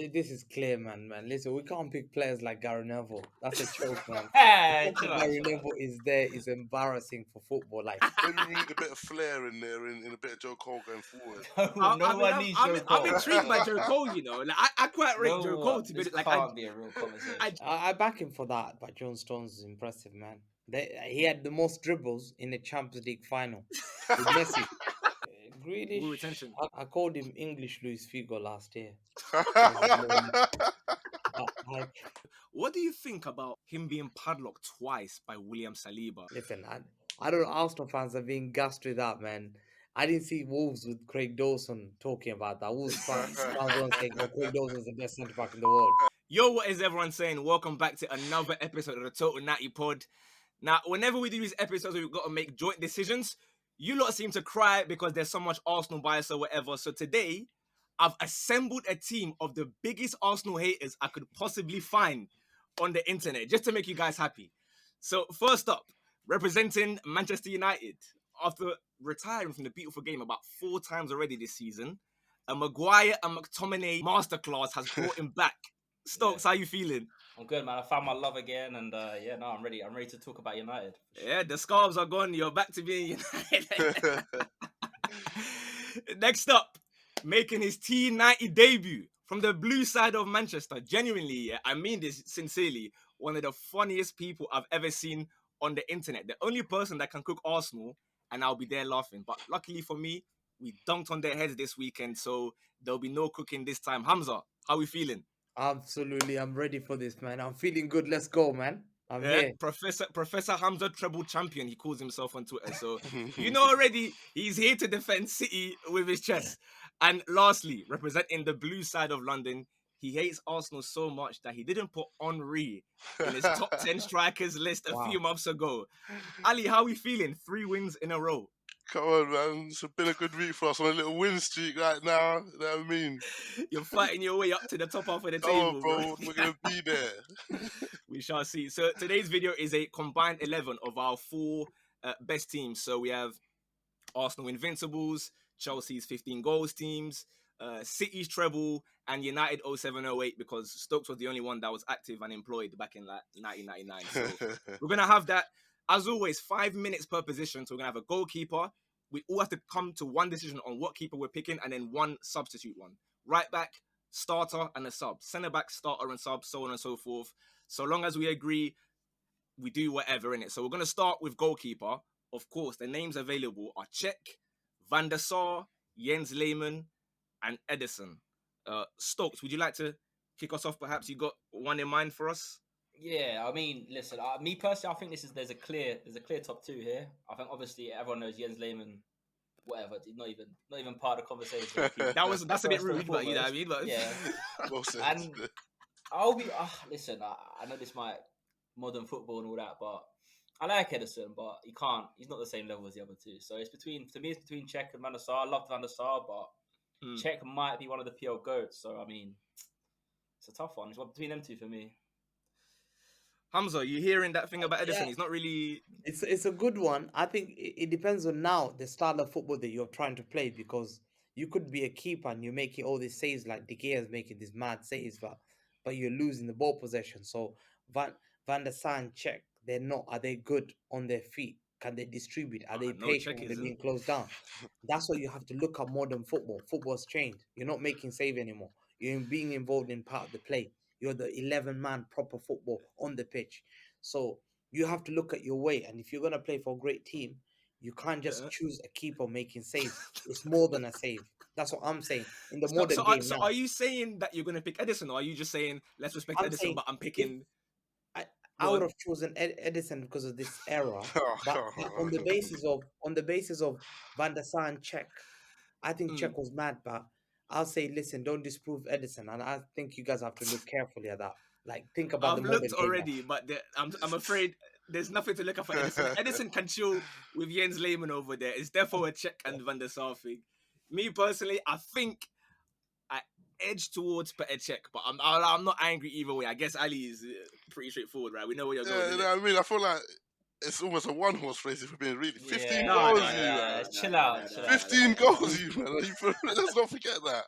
This is clear, man. Listen, we can't pick players like Gary Neville. That's a joke, man. The Hey, fact chill that out, Gary chill out. Neville is there is embarrassing for football. Like, Maybe we need a bit of flair in there, in a bit of Joe Cole going forward. No one needs Joe I'm Cole. intrigued by Joe Cole. You know, like I quite rate No Joe one. Cole to be This like. can't be a real conversation. I back him for that, but John Stones is impressive, man. He had the most dribbles in the Champions League final with Messi. Grealish, Ooh, attention. I called him English Luis Figo last year. Like, What do you think about him being padlocked twice by William Saliba? listen, I don't know. Arsenal fans are being gassed with that, man. I didn't see Wolves with Craig Dawson talking about that. Wolves fans weren't saying, "Oh, Craig Dawson's the best centre back in the world." Yo, what is everyone saying? Welcome back to another episode of the Total Natty Pod. Now, whenever we do these episodes, we've got to make joint decisions. You lot seem to cry because there's so much Arsenal bias or whatever. So today, I've assembled a team of the biggest Arsenal haters I could possibly find on the internet, just to make you guys happy. So first up, representing Manchester United, after retiring from the beautiful game about 4 times already this season, a Maguire and McTominay masterclass has brought him back. Stokes, how you feeling? I'm good, man. I found my love again, and I'm ready. I'm ready to talk about United. Yeah, the scarves are gone. You're back to being United. Next up, making his T90 debut from the blue side of Manchester. Genuinely, I mean this sincerely, one of the funniest people I've ever seen on the internet. The only person that can cook Arsenal, and I'll be there laughing. But luckily for me, we dunked on their heads this weekend, so there'll be no cooking this time. Hamza, how we feeling? Absolutely, I'm ready for this, man. I'm feeling good. Let's go, man. I'm here. Professor Hamza Treble Champion, he calls himself on Twitter. So you know already, he's here to defend City with his chest. And lastly, representing the blue side of London, he hates Arsenal so much that he didn't put Henry in his top 10 strikers list a few months ago. Ali, how are we feeling? 3 wins in a row. Come on, man. It's been a good week for us on a little win streak right now. You know what I mean? You're fighting your way up to the top half of the Come table, on, bro. We're going to be there. We shall see. So today's video is a combined 11 of our 4 best teams. So we have Arsenal Invincibles, Chelsea's 15 goals teams, City's treble, and United 0708 because Stokes was the only one that was active and employed back in like 1999. So we're going to have that. As always, 5 minutes per position. So we're going to have a goalkeeper. We all have to come to one decision on what keeper we're picking and then one substitute one. Right back, starter, and a sub. Centre back, starter, and sub, so on and so forth. So long as we agree, we do whatever in it. So we're going to start with goalkeeper. Of course, the names available are Cech, Van der Sar, Jens Lehmann, and Edison. Stokes, would you like to kick us off? Perhaps you got one in mind for us? Yeah, I mean, listen, me personally, I think there's a clear top 2 here. I think obviously everyone knows Jens Lehmann, whatever, not even part of the conversation. That's a bit rude, but you know what I mean? But... Yeah. Well said. And I'll be listen, I know this might modern football and all that, but I like Edison, but he's not the same level as the other 2. So it's between Cech and Van der Sar. I love Van der Sar, but Cech might be one of the PL GOATs. So I mean, it's a tough one. It's between them 2 for me. Hamza, you hearing that thing about Edison? Yeah. He's not really... It's a good one. I think it depends on now the style of football that you're trying to play because you could be a keeper and you're making all these saves like De Gea is making these mad saves, but you're losing the ball possession. So Van der Sar and Cech, they're not. Are they good on their feet? Can they distribute? Are they patient when they're being closed down? That's what you have to look at modern football. Football's changed. You're not making save anymore. You're being involved in part of the play. You're the 11-man proper football on the pitch. So you have to look at your way. And if you're going to play for a great team, you can't just choose a keeper making saves. It's more than a save. That's what I'm saying. In the modern game So now, are you saying that you're going to pick Edison, or are you just saying, let's respect Edison, but I'm picking... I would have chosen Edison because of this era. But on the basis of Van der Sar and Cech, I think Cech was mad, but I'll say, listen, don't disprove Edison, and I think you guys have to look carefully at that. Like, think about I've the modern looked game already, but I'm afraid there's nothing to look at for Edison. Edison can chill with Jens Lehmann over there. It's therefore a Cech and Van der Sar thing. Me personally, I think I edge towards Petr Cech, but I'm not angry either way. I guess Ali is pretty straightforward, right? We know where you're going. Yeah, you know what I mean? I feel like it's almost a one-horse race if we're being really. 15 No, goals, no, you man. chill out. 15 goals, you man. Let's not forget that.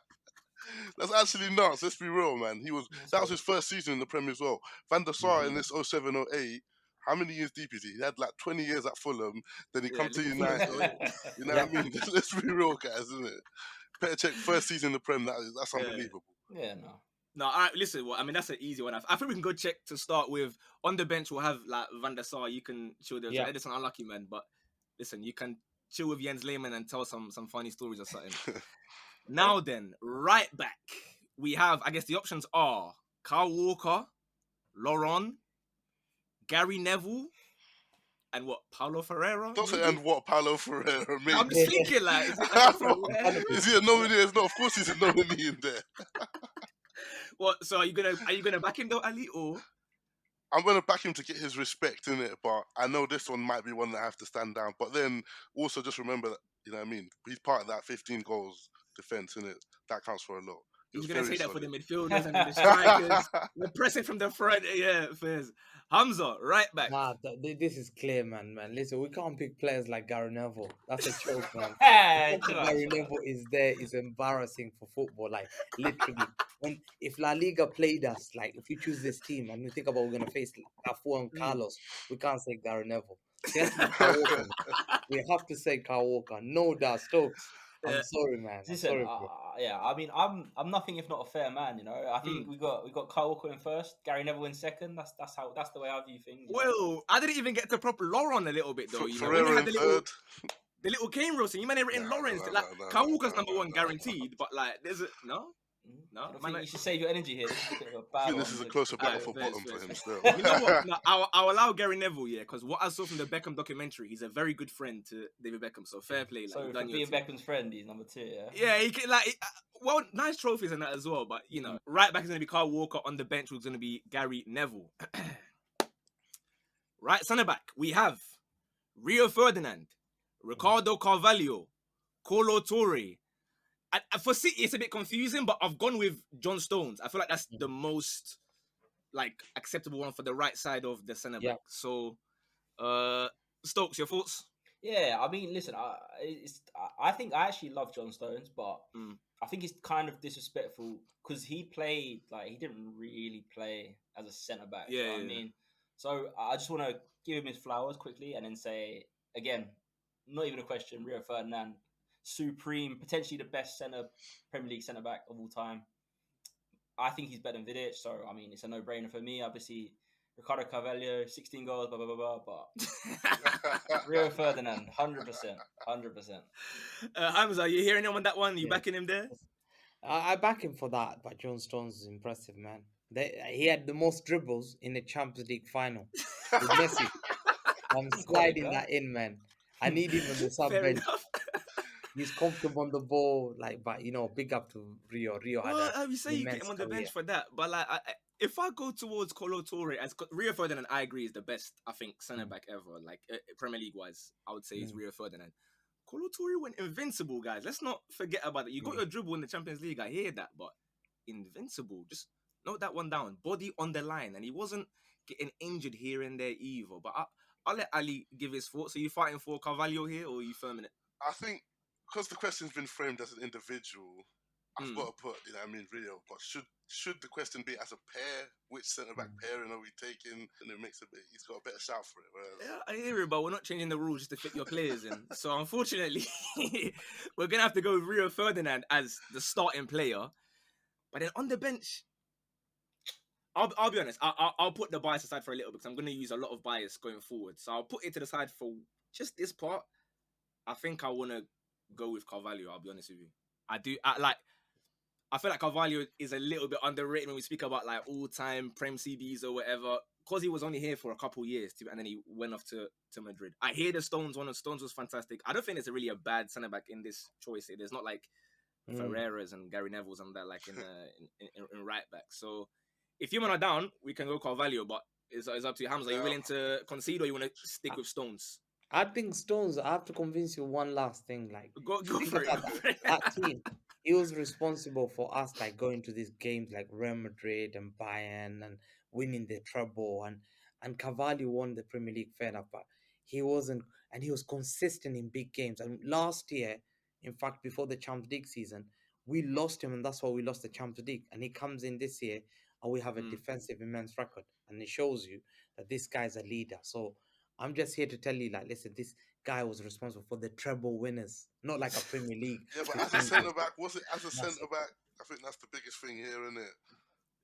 That's actually nuts. Let's be real, man. That was his first season in the Premier as well. Van der Sar in this 07-08. How many years deep is he? He had like 20 years at Fulham. Then he Yeah, come to Liverpool as well, United. innit? You know Yeah. what I mean? Let's be real, guys, isn't it? Better check first season in the Prem. That's Yeah. unbelievable. Yeah, no. No, all right, listen. Well, I mean, that's an easy one. I think we can go check to start with. On the bench, we'll have like Van der Sar. You can chill there. Yeah. So Edison unlucky man, but listen, you can chill with Jens Lehmann and tell some funny stories or something. Now then, right back, we have. I guess the options are Carl Walker, Laurent, Gary Neville, and what Paulo Ferreira. Don't say maybe? and what Paulo Ferreira, mate. I'm just thinking, like, is it like a Ferreira? Is he a nominee? No, of course he's a nominee in there. What? So are you gonna back him though, Ali, or? I'm gonna back him to get his respect in it, but I know this one might be one that I have to stand down. But then also just remember that, you know what I mean? He's part of that 15 goals defense in it. That counts for a lot. It He's was gonna very say that for the solid. midfielders and the strikers. We're pressing from the front. Yeah, Fairs. Hamza, right back. Nah, this is clear, man. Listen, we can't pick players like Gary Neville. That's a joke, man. Hey, The fact that Gary Neville is there is embarrassing for football. Like literally, if La Liga played us, like if we choose this team and we think about we're gonna face Cafu and Carlos, we can't say Gary Neville. So it has to be Kyle Walker. We have to say Kyle Walker. No doubt, Stokes. I'm Yeah. sorry, man. I'm Listen, sorry, bro. yeah, I mean, I'm nothing if not a fair man. You know, I think we got Kyle Walker in first, Gary Neville in second. That's the way I view things. You know? Well, I didn't even get to prop Lauren a little bit though. You know, when you Ferreira had in the third. little cane roasting, you might have written Lawrence. Like Kyle Walker's number one guaranteed, but like there's a no. I don't think you should save your energy here. This is a bit of a I bad think one. this is a closer battle Alright, for fairs, bottom for fairs, him fairs. still. You know what? No, I'll allow Gary Neville, yeah, because what I saw from the Beckham documentary, he's a very good friend to David Beckham. So fair play. Like, So you've for done your being thing. Beckham's friend, he's number 2. Yeah. Yeah, he can like well, nice trophies and that as well. But you know, right back is gonna be Kyle Walker. On the bench was gonna be Gary Neville. Right centre back, we have Rio Ferdinand, Ricardo Carvalho, Colo Torre. And for City, it's a bit confusing, but I've gone with John Stones. I feel like that's the most like acceptable one for the right side of the centre back. Yeah. So, Stokes, your thoughts? Yeah, I mean, listen, I think I actually love John Stones, but I think it's kind of disrespectful because he didn't really play as a centre back. Yeah, you know what yeah. I mean, so I just want to give him his flowers quickly and then say again, not even a question, Rio Ferdinand, supreme, potentially the best Premier League centre back of all time. I think he's better than Vidic, so I mean, it's a no-brainer for me. Obviously, Ricardo Carvalho, 16 goals, blah, blah, blah, blah, but Rio Ferdinand, 100%. Hamza, you hearing him on that one? You Yeah. backing him there? I back him for that, but John Stones is impressive, man. He had the most dribbles in the Champions League final with Messi. I'm sliding that in, man. I need him on the sub Fair bench. enough. He's comfortable on the ball, like, but you know, big up to Rio. Rio had Well, you say an you get immense him on the career. bench for that, but like, if I go towards Colo Torre, as Rio Ferdinand, I agree is the best, I think, centre back ever. Like Premier League wise, I would say is Rio Ferdinand. Colo Torre went invincible, guys. Let's not forget about it. You got your dribble in the Champions League, I hear that, but invincible. Just note that one down. Body on the line, and he wasn't getting injured here and there either. But I'll let Ali give his thoughts. Are you fighting for Carvalho here, or are you firming it? I think because the question's been framed as an individual, I've got to put, you know what I mean, Rio. But should the question be as a pair, which centre back pairing are we taking? And it makes he's got a better shout for it. Whereas... Yeah, I hear it, but we're not changing the rules just to fit your players in. So unfortunately, we're gonna have to go with Rio Ferdinand as the starting player. But then on the bench, I'll be honest. I'll put the bias aside for a little because I'm gonna use a lot of bias going forward. So I'll put it to the side for just this part. I think I wanna go with Carvalho. I'll be honest with you. I feel like Carvalho is a little bit underrated when we speak about like all-time Prem CBs or whatever, because he was only here for a couple years and then he went off to Madrid. I hear the Stones one of Stones was fantastic. I don't think there's really a bad centre back in this choice. There's not like Ferreira's and Gary Neville's and that like in right back. So if you want to down, we can go Carvalho, but it's up to you. Hamza, are you willing to concede or you want to stick with Stones? I think Stones, I have to convince you one last thing. Like, Go for it. That team, he was responsible for us like going to these games like Real Madrid and Bayern and winning the treble, and Carvalho won the Premier League, fair enough, but he wasn't, and he was consistent in big games. And last year, in fact, before the Champions League season, We lost him, and that's why we lost the Champions League. And he comes in this year, and we have a Mm. defensive immense record, and it shows you that this guy's a leader. So I'm just here to tell you, like, listen, this guy was responsible for the treble winners, not like a Premier League. Yeah, but as a 15 centre goals. back, was it as a That's centre back? I think that's the biggest thing here, isn't it?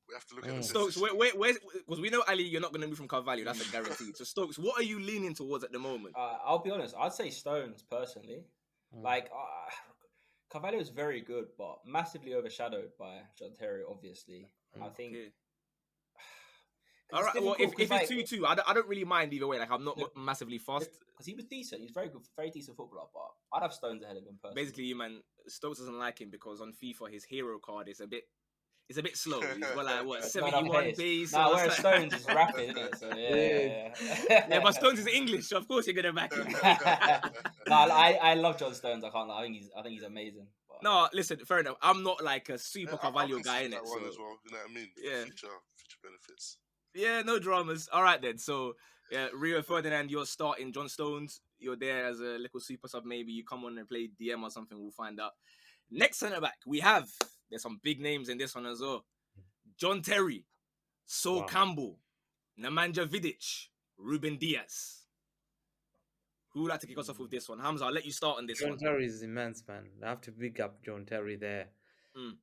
We have to look at the Mm. Stokes, position. where's because we know Ali, you're not going to move from Carvalho. That's a guarantee. So Stokes, what are you leaning towards at the moment? I'll be honest. I'd say Stones personally. Mm. Like Carvalho is very good, but massively overshadowed by John Terry. Obviously, I think. Okay. 'Cause All it's right. Well, difficult, if 'cause, it's 2-2, I don't really mind either way. Like I'm not massively fussed. because he was decent. He's very good, very decent footballer. But I'd have Stones ahead of him personally. Basically, man, Stokes doesn't like him because on FIFA his hero card is a bit slow. He's got like what It's not enough 71 pace. Nah, or whereas something. Stones is rapid, isn't it? So yeah. Yeah, but Stones is English, so of course you're gonna back him. No, I love John Stones. I can't lie. I think he's amazing. But No, listen, fair enough. I'm not like a super Yeah, I'll Carvalho guy concede in that it. one So as well. You know what I mean? Yeah. Future benefits. yeah, no dramas. All right then. So yeah, Rio Ferdinand, you're starting John Stones. You're there as a little super sub. Maybe you come on and play DM or something. We'll find out. Next centre back, we have. There's some big names in this one as well. John Terry, Sol Wow. Campbell, Nemanja Vidic, Ruben Diaz. Who would like to kick us off with this one? Hamza, I'll let you start on this John one. Terry is immense, man. I have to big up John Terry there. Mm.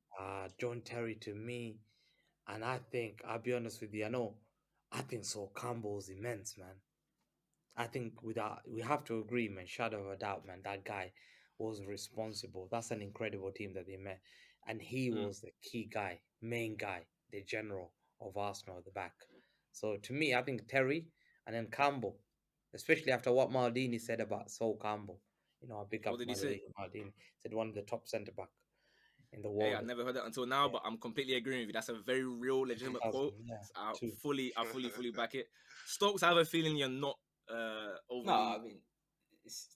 John Terry to me, and I think I'll be honest with you. I think Sol Campbell's immense, man. I think we have to agree, man. Shadow of a doubt, man. That guy was responsible. That's an incredible team that they met, and he was the key guy, main guy, the general of Arsenal at the back. So to me, I think Terry and then Campbell, especially after what Maldini said about Sol Campbell. I pick What up did he say? Maldini. Said one of the top centre back in the Hey, world. I've never heard that until now, Yeah. but I'm completely agreeing with you. That's a very real, legitimate quote. Yeah, I too. fully back it. Stokes, I have a feeling you're not overly. no, I mean, it's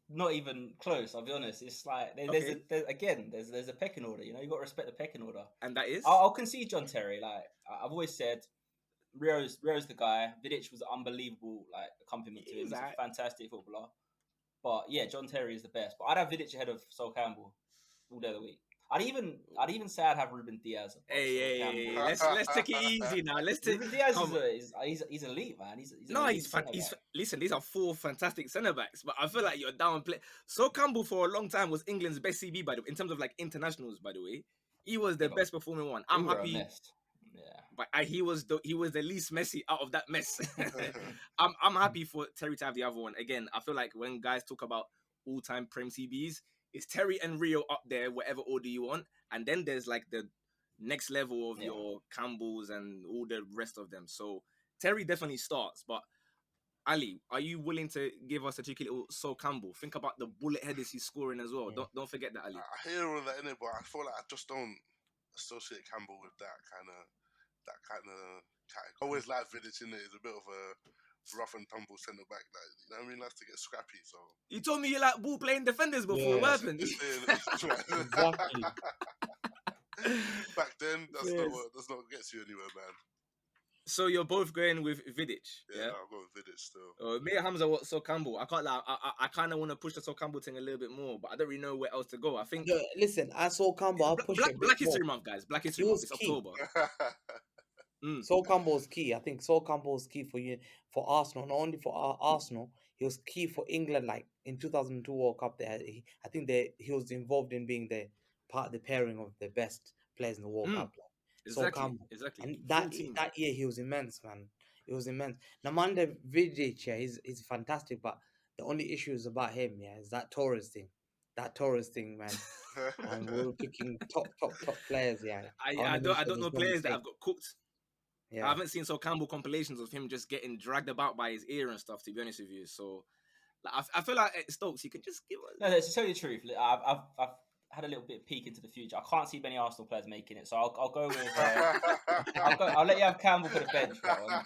not even close. I'll be honest. It's like there's a pecking order. You got to respect the pecking order. And that is? I'll concede John Terry. Like I've always said, Rio's the guy. Vidic was an unbelievable accompaniment to him. He's a fantastic footballer. But yeah, John Terry is the best. But I'd have Vidic ahead of Sol Campbell all day of the week. I'd even say I'd have Ruben Diaz. above Sol Hey, Campbell. let's take it easy now. Let's take. Ruben Diaz he's elite, man. He's Listen, these are 4 fantastic centre backs, but I feel like you're downplay. So Campbell for a long time was England's best CB, by the way, in terms of internationals. By the way, he was the best performing one. I'm happy. Yeah, But he was the least messy out of that mess. I'm happy for Terry to have the other one. Again, I feel like when guys talk about all-time Prem CBs, it's Terry and Rio up there, whatever order you want, and then there's the next level of your Campbells and all the rest of them. So Terry definitely starts. But Ali, are you willing to give us a cheeky little Sol Campbell? Think about the bullet headers he's scoring as well. Don't forget that, Ali. I hear all that in it, but I feel like I just don't associate Campbell with that kind of category. I always like Vidic in it. He's a bit of a rough and tumble centre back. You know what I mean? Likes to get scrappy. So You told me you like ball playing defenders before. Yeah. What happened? Exactly. Back then, that's not what gets you anywhere, man. So you're both going with Vidic, Yeah, I'll go with Vidic still. Me and Hamza, what Sol Campbell? I can't lie. I kind of want to push the Sol Campbell thing a little bit more, but I don't really know where else to go. I think No, listen, I saw Campbell. I'll push it. Black History Month, guys. Black History He Month. was It's key. October. Sol Campbell's key. I think Sol Campbell's key for Arsenal. Not only for Arsenal, he was key for England. Like in 2002 World Cup, I think he was involved in being the pairing of the best players in the World Cup. Sol Campbell. Exactly. And that year he was immense, man. It was immense. Nemanja Vidic, he's fantastic, but the only issue is about him, is that Torres thing. That Torres thing, man. And we're picking top players, I don't know players that have got cooked. Yeah. I haven't seen Sol Campbell compilations of him just getting dragged about by his ear and stuff, to be honest with you. So I feel like Stokes, you can just give us... No, to tell you the truth, I've had a little bit of peek into the future. I can't see many Arsenal players making it, so I'll go with... I'll let you have Campbell for the bench, for that one,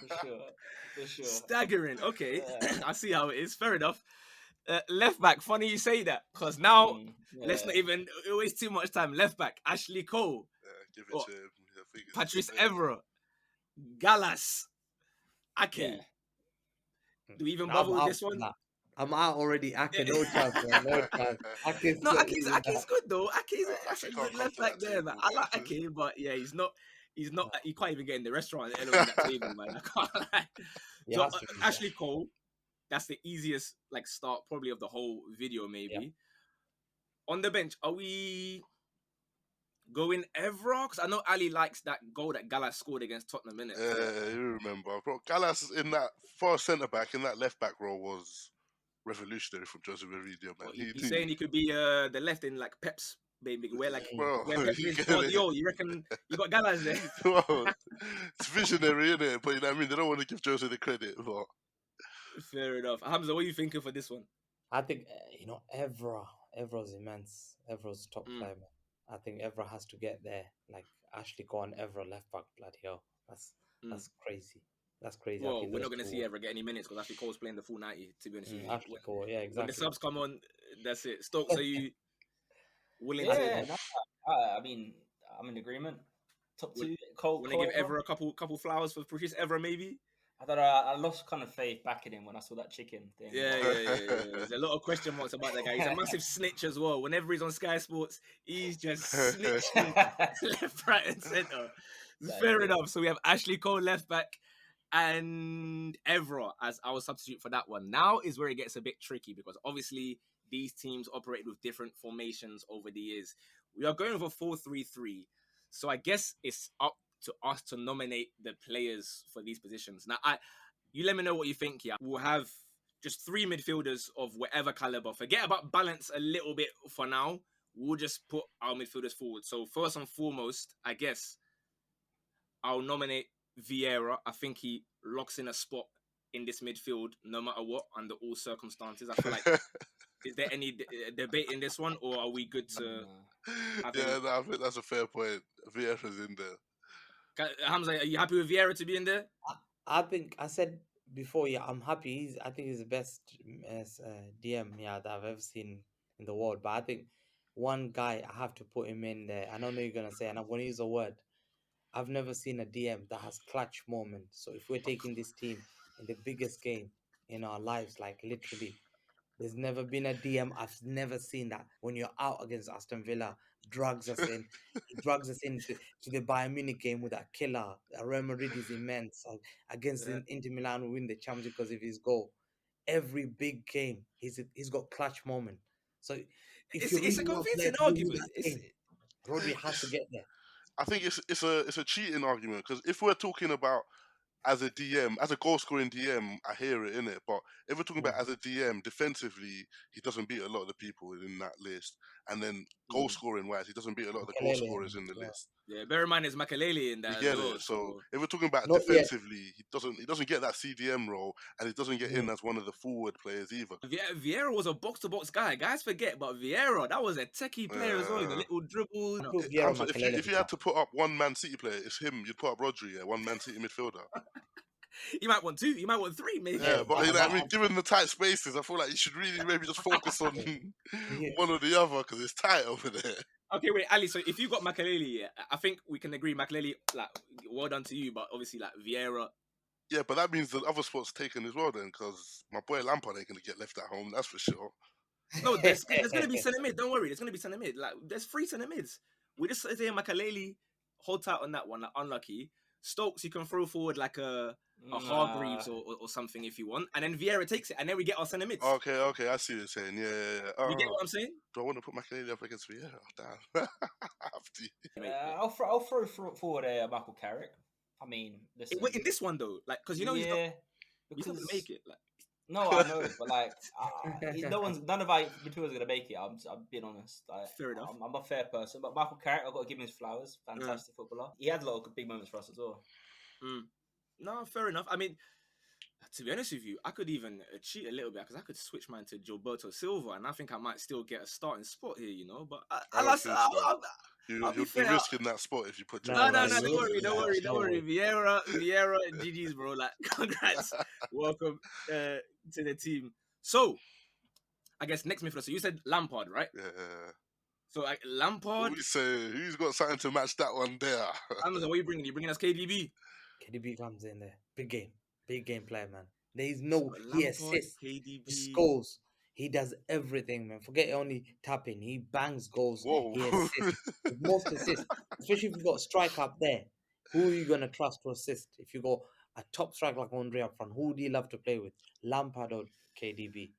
for sure. Staggering. Okay, I see how it is. Fair enough. Left back, funny you say that, because now let's not even waste too much time. Left back, Ashley Cole. Give it to him. Patrice Evra. Gallas. Ake. Do we even bother with this one? I'm out already. Ake, no chance, man. No chance. Ake's No, not Ake's losing that. good though. Ake's that's a Ake can't good come left to back that there, man. table, I like man. Ake, but yeah, he's not. He can't even get in the restaurant, let alone that table, man. I can't lie. He So has to be there. Ashley Cole, that's the easiest like start probably of the whole video, maybe. On the bench, are we going Evra? Because I know Ali likes that goal that Gallas scored against Tottenham, innit? Yeah, you remember. Bro, Gallas in that far centre back, in that left back role was revolutionary from Jose Mourinho, man. Well, he's saying he could be the left in like Pep's baby, bro, where Pep you is get it. Guardiola. You reckon you got Gallas there? Bro, it's visionary, isn't it? But you know what I mean? They don't want to give Jose the credit. But Fair enough. Hamza, what are you thinking for this one? I think Evra's immense. Evra's top player, man. I think Evra has to get there. Like Ashley Cole and Evra left back, bloody hell. That's crazy. That's crazy. I Well, think we're those not going to two see Evra get any minutes because Ashley Cole's playing the full 90, to be honest with you. Ashley Cole, yeah, When the exactly. subs come on, that's it. Stokes, are you willing Yeah, to... no, I mean, I'm in agreement. Top two, Cole. Want to give Evra a couple flowers for Patrice Evra, maybe? I don't know. I lost kind of faith back in him when I saw that chicken thing. Yeah. There's a lot of question marks about that guy. He's a massive snitch as well. Whenever he's on Sky Sports, he's just snitching left, right, and centre. Fair enough. So we have Ashley Cole left back and Evra as our substitute for that one. Now is where it gets a bit tricky because obviously these teams operate with different formations over the years. We are going with a 4-3-3. So I guess it's up to us to nominate the players for these positions. Now, you let me know what you think. Yeah, we'll have just 3 midfielders of whatever caliber. Forget about balance a little bit for now. We'll just put our midfielders forward. So first and foremost, I guess I'll nominate Vieira. I think he locks in a spot in this midfield no matter what, under all circumstances. I feel like, is there any debate in this one, or are we good to have him? Yeah, no, I think that's a fair point. Vieira's in there. Hamza, are you happy with Vieira to be in there? I think I said before, yeah, I'm happy. I think he's the best DM, that I've ever seen in the world. But I think one guy I have to put him in there. I don't know you're gonna say, and I'm gonna use a word. I've never seen a DM that has clutch moment. So if we're taking this team in the biggest game in our lives, like literally, there's never been a DM. I've never seen that. When you're out against Aston Villa, drags us in. He drags us into the Bayern Munich game with that killer. Real Madrid is immense. Against Inter Milan, we win the championship because of his goal. Every big game, he's got clutch moment. So if you it's really a want a player convincing to win you argument. that game, Rodri has to get there. I think it's a cheating argument because if we're talking about as a DM, as a goal scoring DM, I hear it in it. But if we're talking about as a DM, defensively, he doesn't beat a lot of the people in that list. And then goal scoring wise, he doesn't beat a lot of the goal scorers in the list. Yeah, bear in mind there's Makalele in that You as get well. it. So if we're talking about Not yet. defensively, he doesn't get that CDM role, and he doesn't get in as one of the forward players either. Vieira was a box-to-box guy. Guys forget, but Vieira, that was a techie player as well. The little dribbles. Hamza, if you had to put up one Man City player, it's him. You'd put up Rodri, one Man City midfielder. You might want 2. You might want 3, maybe. Yeah, but you know, I mean, given the tight spaces, I feel like you should really maybe just focus on one or the other because it's tight over there. Okay, wait, Ali. So if you got Makalele, I think we can agree. Makalele, like, well done to you, but obviously, like Vieira. Yeah, but that means the other spot's taken as well then, because my boy Lampard ain't gonna get left at home. That's for sure. No, there's gonna be centre mid. Don't worry, there's gonna be centre mid. Like, there's 3 centre mids. We just say Makalele, hold tight on that one. Like, unlucky. Stokes, you can throw forward like a Hargreaves or something if you want, and then Vieira takes it, and then we get our centre mids. Okay, I see what you're saying. Yeah. You get what I'm saying? Do I want to put Makalele up against Vieira? Damn. I have to. I'll throw forward Michael Carrick. I mean, listen. In this one though, like, because you know he's not gonna make it. Like, no, I know, but like, none of our midfielders are gonna make it. I'm being honest. Fair enough. I'm a fair person, but Michael Carrick, I've got to give him his flowers. Fantastic footballer. He had a lot of big moments for us as well. No, fair enough. I mean, to be honest with you, I could even cheat a little bit because I could switch mine to Gilberto Silva, and I think I might still get a starting spot here, you know. But You'll be risking that spot if you put. No, don't worry. Vieira, GG's, bro. Like, congrats, welcome to the team. So, I guess next midfielder. So you said Lampard, right? Yeah. So like Lampard. We say who's got something to match that one there? Amazon, what are you bringing? You bringing us KDB? KDB comes in there. Big game player, man. There is So no. He Lampard, assists, he KDB. scores, he does everything, man. Forget only tapping. He bangs goals. Whoa. He assists. With most assists, especially if you got a striker up there. Who are you gonna trust to assist? If you got a top striker like Andre up front, who do you love to play with? Lampard or KDB?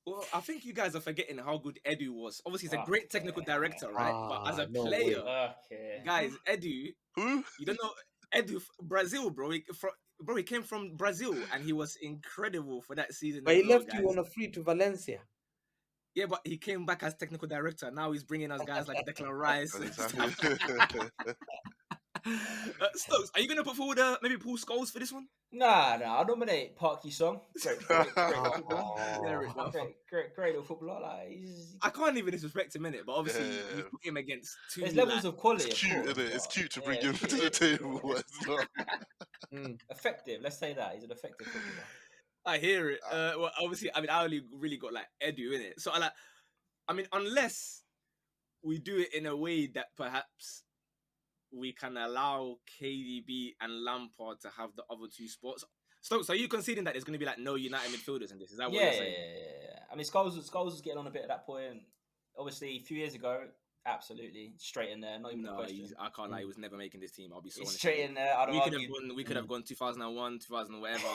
Well, I think you guys are forgetting how good Edu was. Obviously, he's a great technical Okay. director, right? But as a No player, way. Okay. guys, Edu, Who? you don't know Edu, Brazil, bro. He came from Brazil and he was incredible for that season But as he well, left you guys. on a free to Valencia. Yeah, but he came back as technical director. Now he's bringing us guys like Declan Rice. And and he's stuff. happy. Stokes, are you gonna put forward maybe Paul Scholes for this one? Nah. I'll nominate Parky Song. Great little footballer. Fair enough. Great little footballer. Like I can't even disrespect him in it, but obviously Yeah. you put him against two. there's levels of quality. It's of cute, course, isn't it? It's but cute to bring yeah, him it's to the cute, table. yeah. But it's not. Effective. Let's say that he's an effective footballer. I hear it. Well, obviously, I mean, I only really got like Edu in it, so I mean, unless we do it in a way that perhaps we can allow KDB and Lampard to have the other two spots. Stokes, are you conceding that there's going to be like no United midfielders in this? Is that what Yeah. you're saying? I mean, Scholes was getting on a bit at that point. Obviously, a few years ago, absolutely straight in there. Not even a No, question. I can't lie. He was never making this team. I'll be so He's honest. straight in there. I'd We have could have argued. gone. We could have gone 2001, 2000, whatever.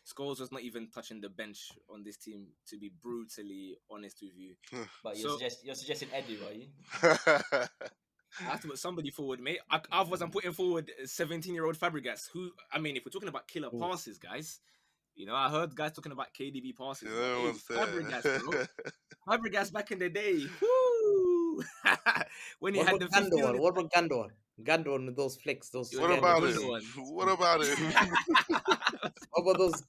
Scholes was not even touching the bench on this team. To be brutally honest with you, But So- you're suggesting Edu, are you? I have to put somebody forward, mate. Otherwise, I'm putting forward 17-year-old Fabregas. Who, I mean, if we're talking about killer passes, guys, you know, I heard guys talking about KDB passes. Yeah, but, hey, everyone's Fabregas, there. bro. Fabregas back in the day. Woo! When he What had about the 15 Gandogan? on What about Gandogan? Gandogan with those flicks, those. What What Yeah, about the it? Gundogan. What about it? What about those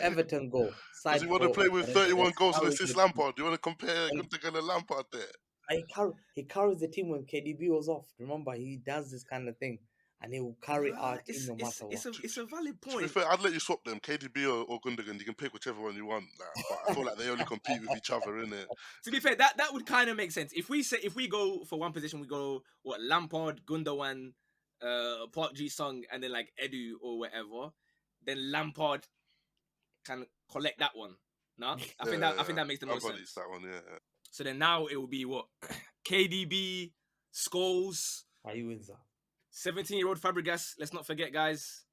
Everton goal? Does Side he want to goal, play with whatever, 31 they goals and carry assist the- Lampard? Do you want to compare And- Gundogan and Lampard there? He carries the team when KDB was off. Remember, he does this kind of thing, and he will carry our team no matter what. It's a valid To be point. fair, I'd let you swap them, KDB or Gundogan. You can pick whichever one you want. Like, but I feel like they only compete with each other, innit? To be fair, that would kind of make sense. If we go for one position, we go what Lampard, Gundogan, Park Ji Sung, and then like Edu or whatever. Then Lampard can collect that one. No, I think that makes the most Lampard sense. eats that one, yeah. So then now it will be what KDB, Scholes, Are you wins that? 17-year-old Fabregas. Let's not forget, guys.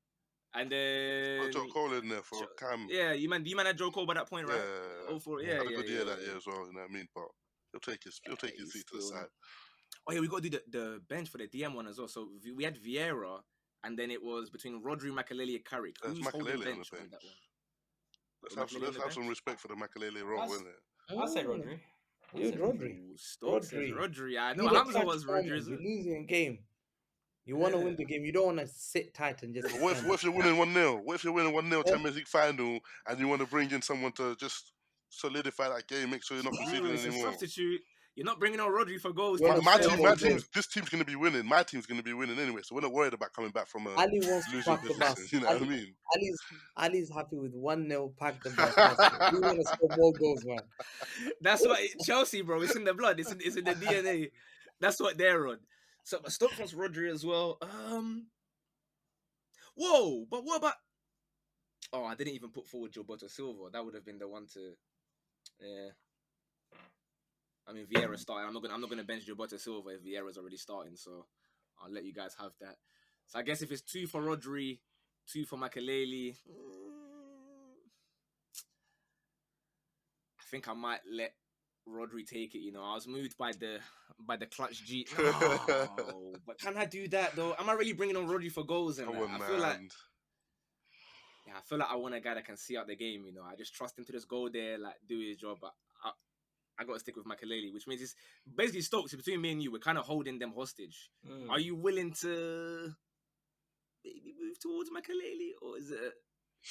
And then Got Joe Cole in there for Sure. Cam. yeah, you had Joe Cole by that point, right? Yeah. Oh, for Had a yeah, good year that yeah. year as well, you know what I mean? But he'll take his he's seat to the still- side. Oh yeah, we got to do the bench for the DM one as well. So we had Vieira, and then it was between Rodri, Makaleli, and Carrick. There's Who's holding Makelele on the bench on bench. that one? Let's Makelele on have the some bench? respect for the Makelele role, That's- innit? I'd say Rodri. You Rodri. Ooh, Stokes says Rodri. Rodri. I You know the Hamza clutch was man, Rodri. man. Is You're it? losing a game. You want to Yeah. win the game. You don't want to sit tight and just. What if you're winning 1-0? What if you're winning 1-0 Yeah. Champions League final and you want to bring in someone to just solidify that game, make sure you're not Ooh, conceding it's a anymore? substitute. You're not bringing on Rodri for goals. Well, to the be fair. football My goes. team's this team's going to be winning. My team's going to be winning anyway, so we're not worried about coming back from a Ali wants to losing pack the position. bus. You know what I mean? Ali's happy with 1-0, pack the bus. We want to score more goals, man. That's what Chelsea, bro. It's in the blood. It's in the DNA. That's what they're on. So Stokes wants Rodri as well. Whoa, but what about? Oh, I didn't even put forward Gilberto Silva. That would have been the one to. Yeah. I mean, Vieira starting. I'm not gonna bench Gilberto Silva if Vieira's already starting. So I'll let you guys have that. So I guess if it's 2 for Rodri, 2 for Makelele, I think I might let Rodri take it. You know, I was moved by the clutch G. No, but can I do that though? Am I really bringing on Rodri for goals? And Come that? on, I man. feel like I want a guy that can see out the game. You know, I just trust him to just go there, like do his job. But I got to stick with Makelele, which means it's basically Stokes. Between me and you, we're kind of holding them hostage. Mm. Are you willing to maybe move towards Makelele, or is it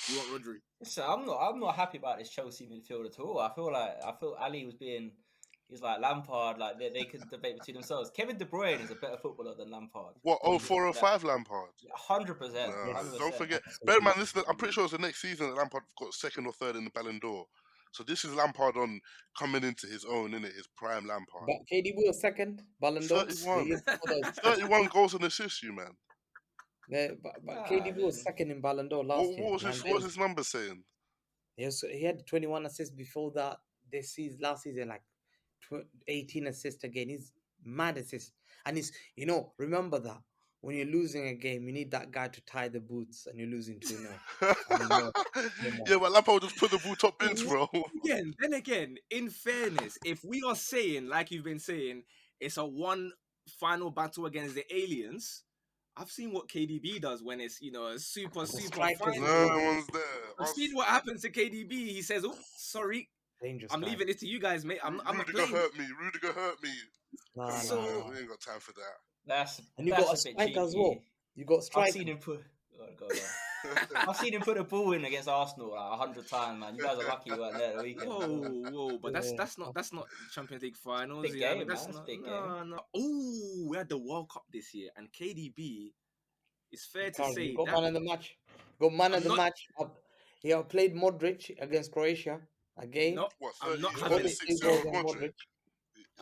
you want Rodri? So I'm not happy about this Chelsea midfield at all. I feel Ali was being. He's like Lampard, like they could debate between themselves. Kevin De Bruyne is a better footballer than Lampard. What, 0405 Lampard? 100%. Nah, 100%. don't forget. Bear in mind, I'm pretty sure it's the next season that Lampard got second or third in the Ballon d'Or. So this is Lampard on coming into his own, innit? His prime Lampard. But KDB was second, Ballon d'Or. 31. 31 goals and assists, you man. Yeah, but KDB was second in Ballon d'Or last year. What was his number saying? He had 21 assists before that. Last season, like 18 assists again. He's mad assist, and remember that when you're losing a game, you need that guy to tie the boots, and you're losing 2-0. And you know, Yeah, but Lampard just put the ball top bins, bro. Then again, in fairness, if we are saying, like you've been saying, it's a one final battle against the aliens, I've seen what KDB does when it's a super strikers final. as well. No one's there. I've seen what happens to KDB. He says, "Oh, sorry, Dangerous I'm guy. leaving it to you guys, mate. I'm not Rudiger playing." hurt me. Rudiger hurt me. Nah, Come So- on, nah. we ain't got time for that. And you that's got a a bit striker as cheeky. well. You got I've striker. seen him put. Oh, God, I've seen him put a ball in against Arsenal like 100 times, man. You guys are lucky you weren't there the weekend. Whoa, but Yeah. that's not Champions League finals. Big yeah, I mean, game, that's man. It's not, big no. Oh, we had the World Cup this year, and KDB. It's fair to Carl, say you got that man of the match. Got man I'm of the not- match. He outplayed Modric against Croatia again. no, What, I'm not 30, having it. 36 Goals year on old Modric? Modric.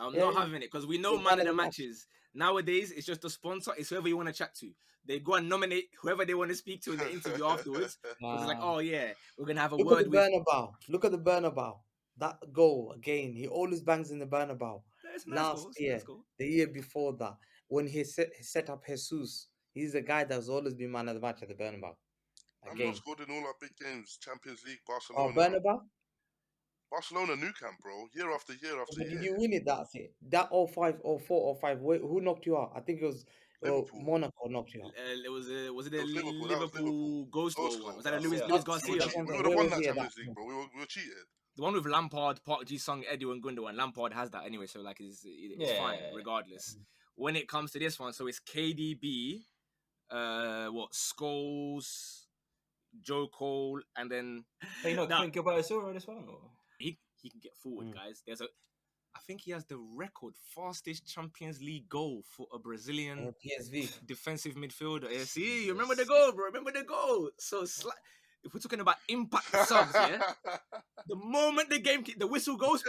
I'm Yeah, not yeah. having it because we know He's man of the matches. Nowadays, it's just the sponsor. It's whoever you want to chat to. They go and nominate whoever they want to speak to in the interview afterwards. Because it's like, Nah. oh yeah, we're gonna have a Look word at the with. Bernabeu. Look at the Bernabeu. That goal again. He always bangs in the Bernabeu. It's a nice Last goal, it's a year, nice goal. the year before that, when he set up Jesus, he's the guy that's always been man of the match at the Bernabeu. I'm Again. not scored in all our big games. Champions League, Oh, Barcelona. Bernabeu? Barcelona Nou Camp, bro. Year after year after But year. did you win it that year? That 05, 04, 05. Who knocked you out? I think it was Liverpool. Monaco knocked you out. Was it It the was Liverpool, that was Liverpool ghost Ghost goal one? goal. Was that a Garcia. Luis We Garcia? Second would time. have Where won was that he at Champions that League, bro. We were cheated. The one with Lampard, Park Ji-sung, Edu, and Gundogan. Lampard has that anyway, so like it's fine Yeah. regardless. When it comes to this one, so it's KDB, Scholes, Joe Cole, and then But you know, Now- couldn't Gilberto Silva in this one? Or? he can get forward, guys. I think he has the record fastest Champions League goal for a Brazilian PSV. defensive midfielder. Yeah, see, you remember the goal, bro. Remember the goal. So if we're talking about impact subs, yeah, the moment the whistle goes,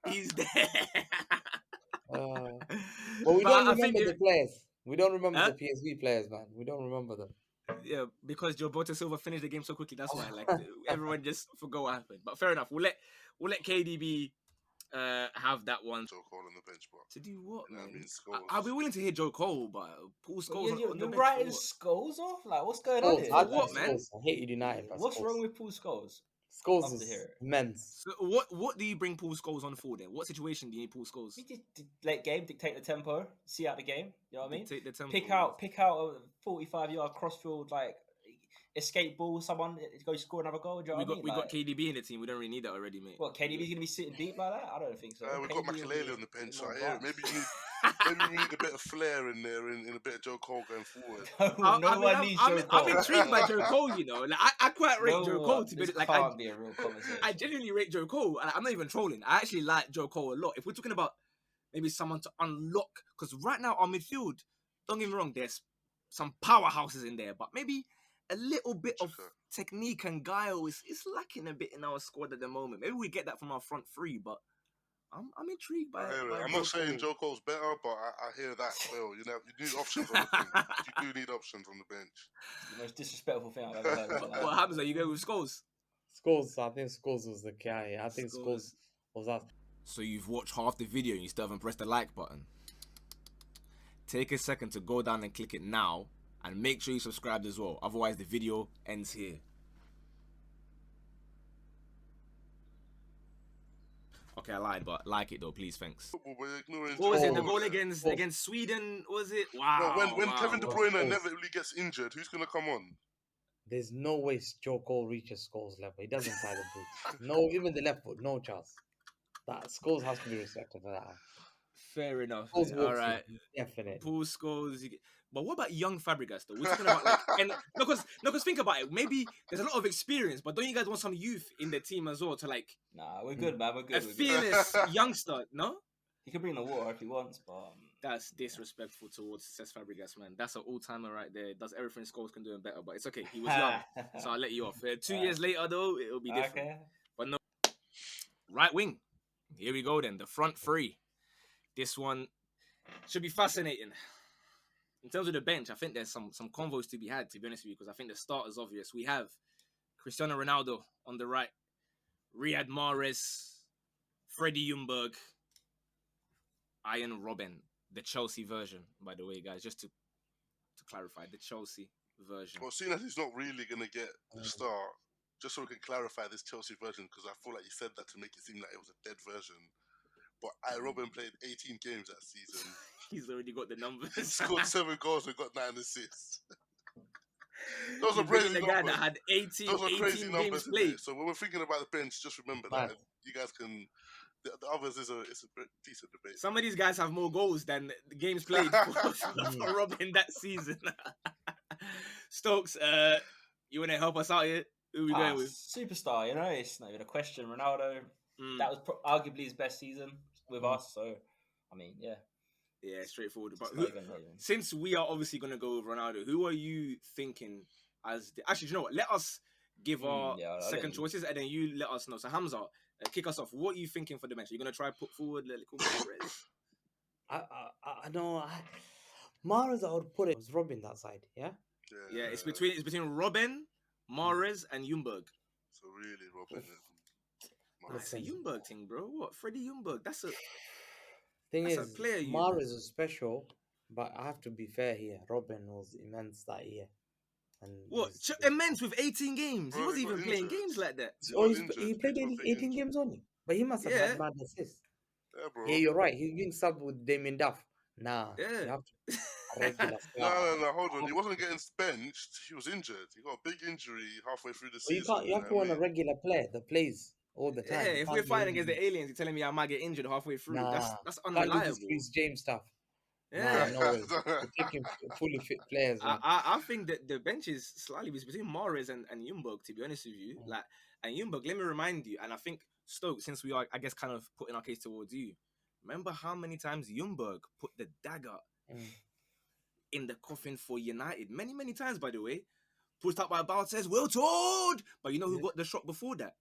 he's there. But we But don't I think remember the players. We don't remember Huh? the PSV players, man. We don't remember them. Yeah, because Gilberto Silva finished the game so quickly. That's why, like, everyone just forgot what happened. But fair enough. We'll let KDB have that one. Joe Cole on the bench, bro. To do what, You know man? what I mean? Scholes. I'll be willing to hear Joe Cole, but Paul Scholes on the You're bench for writing what? Scholes off? Like, what's going on Scholes, here? I For what, think man? Scholes. I hated United. But What's Scholes. wrong with Paul Scholes? Scholes Love to is hear it. immense. So what do you bring Paul Scholes on for then? What situation do you need Paul Scholes? He just late game, dictate the tempo, see out the game. You know what I mean? Dictate the tempo. Pick out a 45-yard crossfield like escape ball. Someone go score another goal. Do you know what I mean? We got Like, KDB in the team. We don't really need that already, mate. what, KDB's gonna be sitting deep like that? I don't think so. We've got KDB will Makelele be on the bench, so more I hear it. advanced. Maybe we need a bit of flair in there, in a bit of Joe Cole going forward. No one needs Joe Cole. I'm intrigued by Joe Cole. You know, like I quite rate Joe Cole to be this like can't be a real conversation. I genuinely rate Joe Cole. I'm not even trolling. I actually like Joe Cole a lot. If we're talking about maybe someone to unlock, because right now our midfield, don't get me wrong, there's some powerhouses in there, but maybe a little bit of technique and guile is lacking a bit in our squad at the moment. Maybe we get that from our front three, but I'm intrigued by. I'm not saying Joe Cole's better, but I hear that. Well, you need options on the bench. You do need options on the bench. The most disrespectful thing I've ever heard. What happens? Are you go with Scholes? Scholes, I think Scholes was the guy. I think Scholes. Scholes was us. So you've watched half the video and you still haven't pressed the like button. Take a second to go down and click it now, and make sure you subscribed as well. Otherwise, the video ends here. Okay, I lied, but like it though, please, thanks. Football, we're ignoring What was Joe it? The Cole goal there. against Sweden? Was it? Wow. When wow, Kevin De wow. Bruyne inevitably gets injured, who's gonna come on? There's no way Joe Cole reaches Scholes level. He doesn't tie the boots. No, even the left foot, no chance. That Scholes has to be respected for that. Fair enough. Scholes All walks right. in, definitely. Paul Scholes. But what about young Fabregas though? We're talking about like, and because think about it. Maybe there's a lot of experience, but don't you guys want some youth in the team as well to like Nah, we're good, man. We're good. a We're good. fearless youngster? No, He can bring the water if he wants, but that's disrespectful towards Cesc Fabregas, man. That's an all-timer right there. Does everything Scholes can do and better, but it's okay. He was young, so I'll let you off. 2 years later though, it'll be different. Okay. But no, right wing. Here we go then. The front three. This one should be fascinating. In terms of the bench, I think there's some convos to be had, to be honest with you, because I think the start is obvious. We have Cristiano Ronaldo on the right. Riyad Mahrez, Freddie Ljungberg, Ian Robben, the Chelsea version, by the way, guys, just to clarify, the Chelsea version. Well, seeing as he's not really going to get the start, just so we can clarify this Chelsea version, because I feel like you said that to make it seem like it was a dead version. But Robin played 18 games that season. He's already got the numbers. He scored 7 goals and got 9 assists. Those You're are bringing crazy the guy numbers. that had 18, Those are 18 crazy games numbers. played. So when we're thinking about the bench, just remember Mad. that you guys can. The others is a decent debate. Some of these guys have more goals than the games played for Robin that season. Stokes, you want to help us out here? Who are we going with? Superstar, you know, it's not even a question. Ronaldo, that was arguably his best season with us. So, I mean, yeah. Yeah, straightforward. But Not even. since we are obviously going to go with Ronaldo, who are you thinking as the... Actually, you know what? Let us give our second choices and then you let us know. So, Hamza, kick us off. What are you thinking for the bench? Are you going to try put forward little Mahrez? I know. Mahrez, I would put it was Robin that side. Yeah. Yeah, it's between Robben, Mahrez, and Ljungberg. So really, Robin. That's a Ljungberg thing, bro. What? Freddie Ljungberg. That's a player. Mahrez is special, but I have to be fair here. Robin was immense that year. And what? Immense with 18 games. Bro, he wasn't even playing injured. games like that. He played 18 games only. But he must have had mad assists. Yeah, bro. Yeah, you're right. He's being subbed with Damien Duff. Nah. Yeah. You have to regular No, hold on. He wasn't getting benched. He was injured. He got a big injury halfway through the season. You have to want a regular player that plays all the time. Yeah, if we're fighting against the aliens, you're telling me I might get injured halfway through. Nah, that's unreliable. Can't do this James stuff. Yeah. Nah, no way. We're taking fully fit players. I think that the bench is slightly between Mahrez and Ljungberg, to be honest with you. And Ljungberg, let me remind you, and I think Stoke, since we are, I guess, kind of putting our case towards you, remember how many times Ljungberg put the dagger in the coffin for United? Many, many times, by the way. Pushed up by Bartes, well told! But you know who got the shot before that?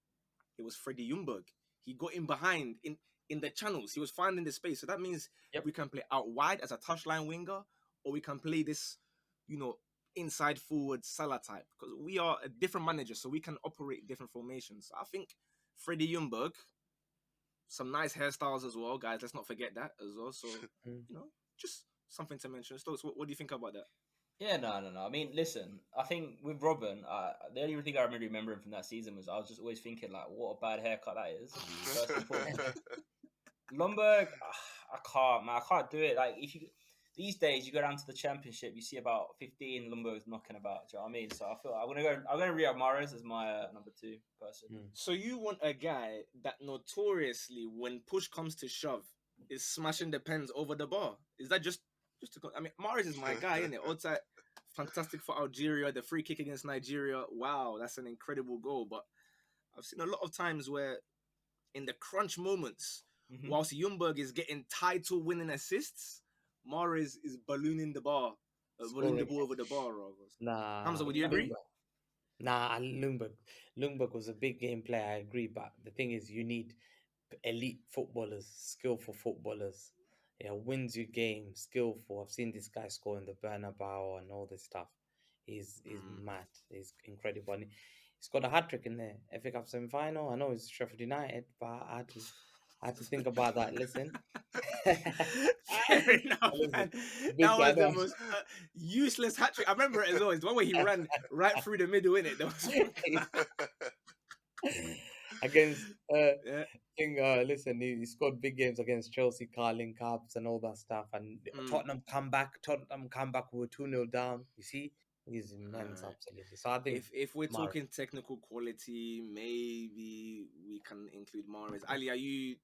It was Freddie Ljungberg. He got in behind, in the channels. He was finding the space. So that means we can play out wide as a touchline winger, or we can play this, inside forward Salah type. Because we are a different manager, so we can operate different formations. I think Freddie Ljungberg, some nice hairstyles as well, guys. Let's not forget that as well. So, just something to mention. Stokes, what do you think about that? Yeah, no. I mean, listen, I think with Robin, the only thing I remember him from that season was I was just always thinking, like, what a bad haircut that is. First and foremost. Lombard, I can't do it. Like, these days you go down to the Championship, you see about 15 Lumbergs knocking about. Do you know what I mean? So I feel I'm gonna Riyad Mahrez as my number 2 person. So you want a guy that notoriously, when push comes to shove, is smashing the pens over the bar? Is that just to? I mean, Mahrez is my guy, isn't it? Outside, fantastic for Algeria. The free kick against Nigeria, wow, that's an incredible goal. But I've seen a lot of times where, in the crunch moments, whilst Ljungberg is getting title-winning assists, Mahrez is ballooning the ball over the bar. Nah, Hamza, would you agree? Nah, Ljungberg was a big game player. I agree, but the thing is, you need elite footballers, skillful footballers. Yeah, wins you games, skillful. I've seen this guy score in the Bernabeu and all this stuff. He's mad. He's incredible. And he's got a hat trick in there. FA Cup semi-final. I know it's Sheffield United, but I had to think about that. Listen. Fair enough, man. That was the most useless hat trick. I remember it as always. The one where he ran right through the middle, innit? That was against listen, he scored big games against Chelsea, Carling Cups and all that stuff, and Tottenham come back with 2-0 down. You see, he's immense, absolutely. So I think if we're talking technical quality, maybe we can include Mahrez. Ali, are you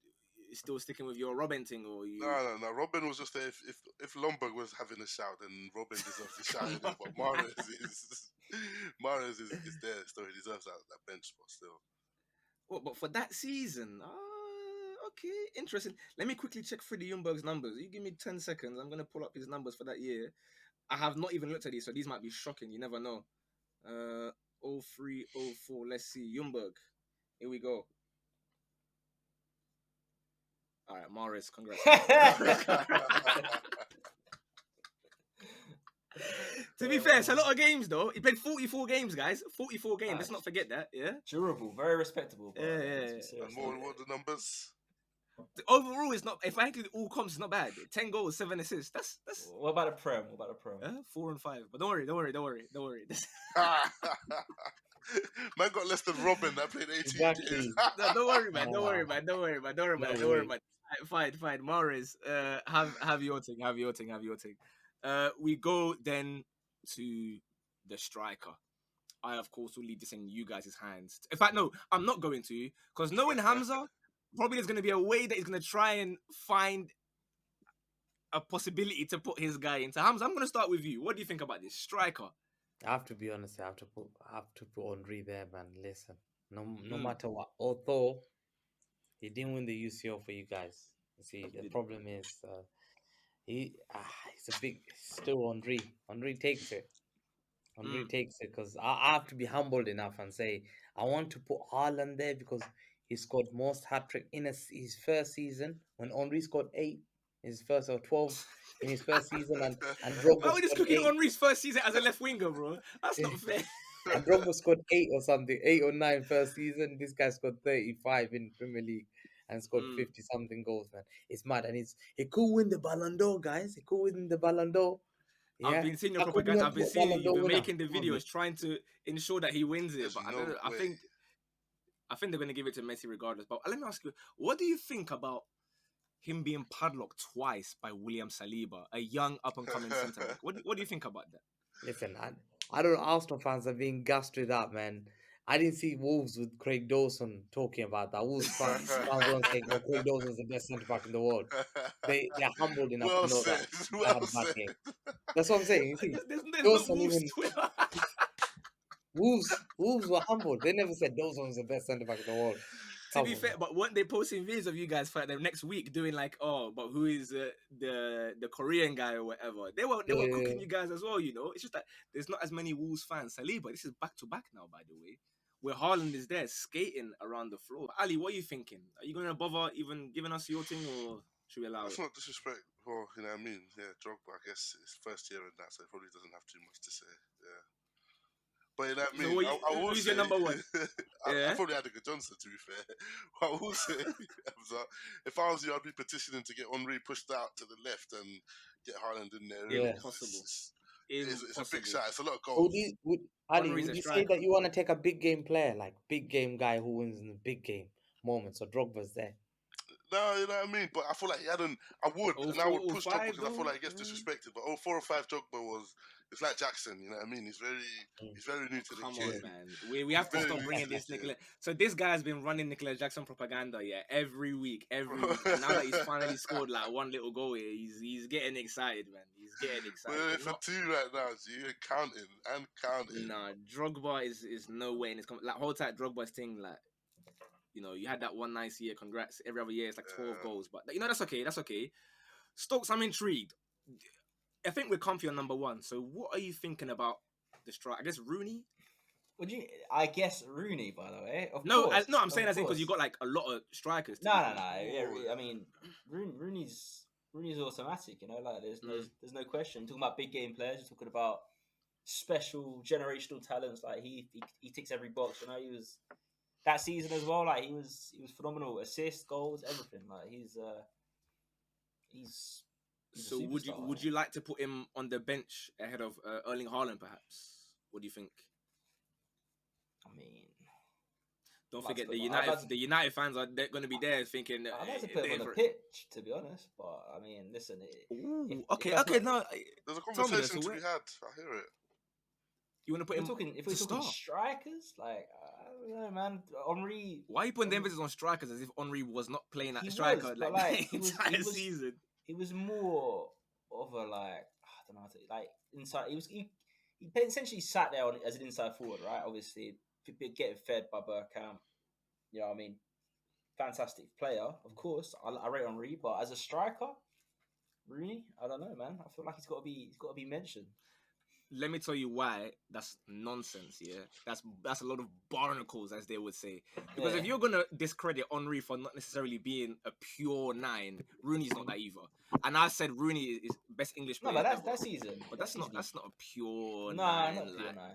still sticking with your Robin thing, or you? No. Robin was just there. If Lombard was having a shout, then Robin deserves to shout. But Mahrez is there, so he deserves that bench spot still. What? But for that season, okay, interesting. Let me quickly check Freddie Ljungberg's numbers. You give me 10 seconds. I'm gonna pull up his numbers for that year. I have not even looked at these, so these might be shocking. You never know. 03, 04. Let's see. Ljungberg. Here we go. All right, Mahrez, congrats. To be fair, it's a lot of games though. He played 44 games, guys. 44 games. Let's Nice. not forget that. Yeah. Durable, very respectable. But Yeah, let's be yeah. serious. And more, what are the numbers? Overall, it's not. If I include all comps, it's not bad. 10 goals, 7 assists. That's What about the Prem? What about the Prem? 4 and 5. But don't worry. Man got less than Robin that played 18 games. Exactly. No, don't worry, man. Don't Nah. worry, man. Don't worry, man. Don't worry, man. No Don't worry, way. man. Fine. Maurice, have your thing. Have your thing. We go then to the striker. I, of course, will leave this in you guys' hands. In fact, no, I'm not going to, because knowing Hamza, probably there's going to be a way that he's going to try and find a possibility to put his guy into. Hamza, I'm going to start with you. What do you think about this striker? I have to be honest. I have to put Henri there, man. Listen, no Mm. matter what. Although he didn't win the UCL for you guys. You see, the didn't. problem is he's still Henri. Henri takes it. Henri takes it because I have to be humbled enough and say I want to put Haaland there because he scored most hat trick in his first season when Henri scored 8 in his first or 12 in his first season and Drogba Why are we just scored cooking 8. Henri's first season as a left winger, bro? That's not fair. And Drogba scored 8 or something, 8 or 9 first season. This guy scored 35 in Premier League and scored 50 something goals, man. It's mad, and he could win the Ballon d'Or, guys. He could win the Ballon d'Or. Yeah, I've been seeing your I could propaganda. not I've been put seeing Ballon you've d'Or been winner. making the videos trying to ensure that he wins it. There's But I no don't know. way. I think they're going to give it to Messi regardless. But let me ask you, what do you think about him being padlocked twice by William Saliba, a young up-and-coming centre-back? What do you think about that? Listen, I don't know. Arsenal fans are being gassed with that, man. I didn't see Wolves with Craig Dawson talking about that. Wolves fans weren't saying, "Oh, Craig Dawson's the best centre back in the world." They're humbled enough Well to know said. that I Well had a bad said. game. That's what I'm saying. You see, There's no Dawson Wolves even Twitter. Wolves were humbled. They never said Dawson was the best centre back in the world. To Come be on, fair, man. but weren't they posting videos of you guys for the next week doing like, oh, but who is the Korean guy or whatever? They were cooking you guys as well, you know. It's just that there's not as many Wolves fans. Saliba, this is back to back now, by the way, where Haaland is there skating around the floor. Ali, what are you thinking? Are you going to bother even giving us your thing, or should we allow That's it? not disrespect. Well, you know what I mean? Yeah, Drogba, I guess it's first year and that, so he probably doesn't have too much to say. Yeah. But you know what I So mean? what I will who's say, your number one? I Yeah. probably had a good Johnson, to be fair. I will say, Hamza, if I was you, I'd be petitioning to get Henri pushed out to the left and get Haaland in there. Really, Yeah. 'cause Impossible. it's a big Impossible. shot. It's a lot of Would goals. you, Ali, Henry's would a you say striker. that you want to take a big game player, like big game guy who wins in the big game moments? So Drogba's there. No, you know what I mean? But I feel like he hadn't. I would, and I 04, would push Drogba 05 because I feel though? like he gets disrespected. But 04 or 05 Drogba it's like Jackson, you know what I mean? He's very new to the Come game. on, man. We have to Very stop new bringing to the this game. Nicola. So this guy's been running Nicola Jackson propaganda, every week. And now that he's finally scored like one little goal here, he's getting excited, man. He's getting excited. We're But for not, 2 right now, G. You're counting. nah, Drogba is no way in his like whole time Drogba's thing, like, you know, you had that one nice year, congrats. Every other year it's like 12 goals. But you know, that's okay. Stokes, I'm intrigued. I think we're comfy on number one. So what are you thinking about the strike? I guess Rooney. Would you? I guess Rooney, by the way. Of No, course, I'm saying of as in because you course. got like a lot of strikers. To No. be fair. Yeah, I mean, Rooney's automatic. You know, like there's no question. You're talking about big game players. You're talking about special generational talents. Like he ticks every box. You know, he was that season as well. Like he was phenomenal. Assists, goals, everything. Like he's So a would superstar. you like to put him on the bench ahead of Erling Haaland, perhaps? What do you think? I mean, Don't I'd like forget to put the United fans are going to be there thinking. I'd like to put him on the pitch, to be honest. But I mean, listen. Okay. that's not, No, There's a tell me conversation this. to be had. I hear it. You want to put him if to we're talking start? strikers, like I don't know, man. Henri. Why are you putting the emphasis on strikers as if Henri was not playing at He striker was, but like the entire season? He was more of a like I don't know how to like inside. He essentially sat there as an inside forward, right? Obviously, getting fed by Bergkamp. You know what I mean? Fantastic player, of course. I rate Henri, but as a striker, Rooney, I don't know, man. I feel like he's got to be mentioned. let me tell you why that's nonsense. Yeah, that's a lot of barnacles, as they would say. Because if Yeah. you're gonna discredit Henry for not necessarily being a pure nine, Rooney's not that either. And I said Rooney is best English No, player but that's ever, that season. but That season. that's not a pure Nah, nine. not pure Like nine.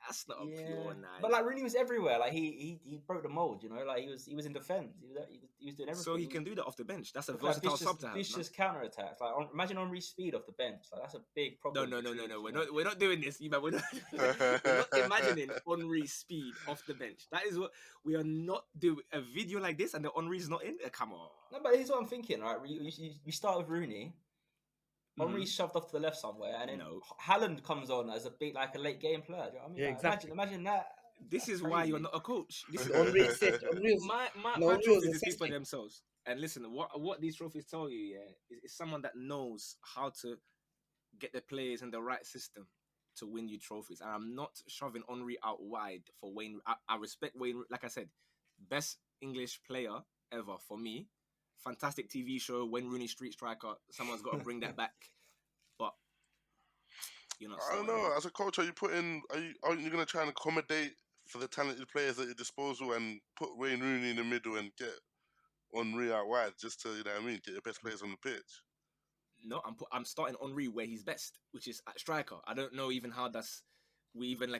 that's not a Yeah, pure but nine. like Rooney was everywhere. Like he broke the mold. You know, like he was in defense. He was doing So everything. he can do that off the bench. That's a Look at versatile vicious sub to have, no? vicious counter attacks. Like imagine Henry's speed off the bench. Like that's a big No, problem no, for no, no, teams. no. You know? We're not doing this, man. We're not imagining Henry's speed off the bench. That is what we are not doing. A video like this and the Henry's not in. Come on. No, but here's what I'm thinking. Right, you start with Rooney. Henry's shoved off to the left somewhere, and then No. Haaland comes on as a big, like a late game player. Do you know what I mean? Yeah, Like, exactly. Imagine that. This That's is why you're crazy. not a coach. This is Henry said, Henry was, no, my Henry was trophies they speak for assisting. themselves. And listen, what these trophies tell you, yeah, is someone that knows how to get the players in the right system to win you trophies. And I'm not shoving Henry out wide for Wayne. I respect Wayne. Like I said, best English player ever for me. Fantastic TV show, Wayne Rooney Street Striker. Someone's got to bring that back. But you're not I don't starting know. him. As a coach, aren't you going to try and accommodate for the talented players at your disposal and put Wayne Rooney in the middle and get Henry out wide just to, you know what I mean, get your best players on the pitch? No, I'm starting Henry where he's best, which is at striker. I don't know even how we even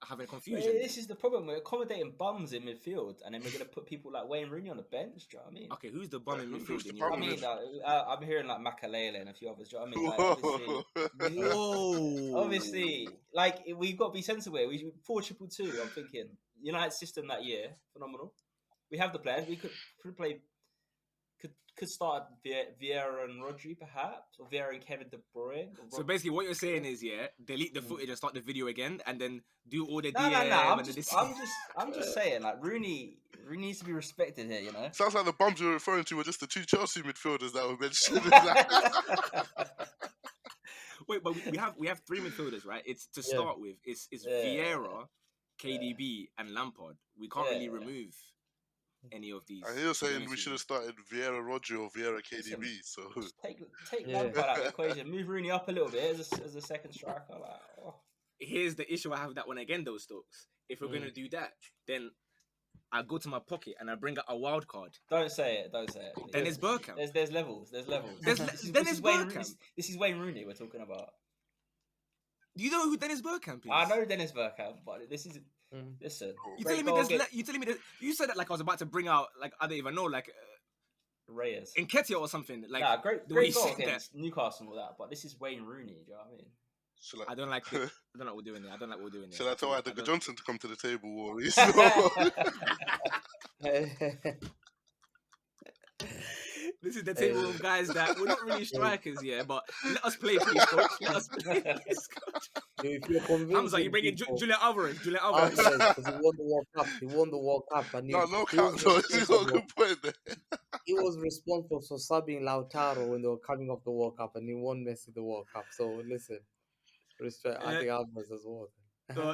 having But confusion. this is the problem. We're accommodating bums in midfield, and then we're gonna put people like Wayne Rooney on the bench. Do you know what I mean? Okay, who's the bum in Who's midfield the in bum your I in mean, opinion? I'm hearing like Makalele and a few others. Do you know what I mean? Like, obviously, Whoa! obviously, like we've got to be sensible. We 4-2-2. I'm thinking United system that year, phenomenal. We have the players. We could play. Could start Vieira and Rodri perhaps, or Vieira and Kevin De Bruyne. So basically, what you're saying is, yeah, delete the footage and start the video again, and then do all the No. DM and this. I'm just saying, like Rooney needs to be respected here. You know. Sounds like the bums you're referring to were just the two Chelsea midfielders that were mentioned. Wait, but we have three midfielders, right? It's to Yeah. start with. It's Yeah. Vieira, KDB, and Lampard. We can't really remove any of these. And he was to be saying honest we with should you. have started Vieira Rodri or Vieira KDB. Listen, So Just take Yeah. Lampard out of the equation. Move Rooney up a little bit as a second striker. Like, oh. Here's the issue I have with that one again, though, Stokes. If we're gonna do that, then I go to my pocket and I bring out a wild card. Don't say it. Don't say it. Please. Dennis Bergkamp. There's levels. There's levels. Dennis Wayne. Bergkamp. This is Wayne Rooney we're talking about. Do you know who Dennis Bergkamp is? I know Dennis Bergkamp, but this is listen. You great telling me goal there's against you telling me that you said that like I was about to bring out like I don't even know like Reyes. Enketia or something like Nah, great the way you goal said that. against Newcastle and all that, but this is Wayne Rooney. Do you know what I mean? I don't like it. I don't like what we're doing there. I don't like what we're doing there. shall I tell I Edgar don't- Johnson to come to the table, or This is the table of guys that we're not really strikers, yeah, but let us play, please, coach. Let us play, please, coach. If you're convinced, Hamza, you bring in Julian Alvarez. Julian Alvarez. because he won the World Cup. He won the World Cup, and no he count. was No, he's got a responsible. good point there. He was responsible for subbing Lautaro when they were coming off the World Cup, and he won Messi the World Cup. So listen, respect. I think Alvarez as well.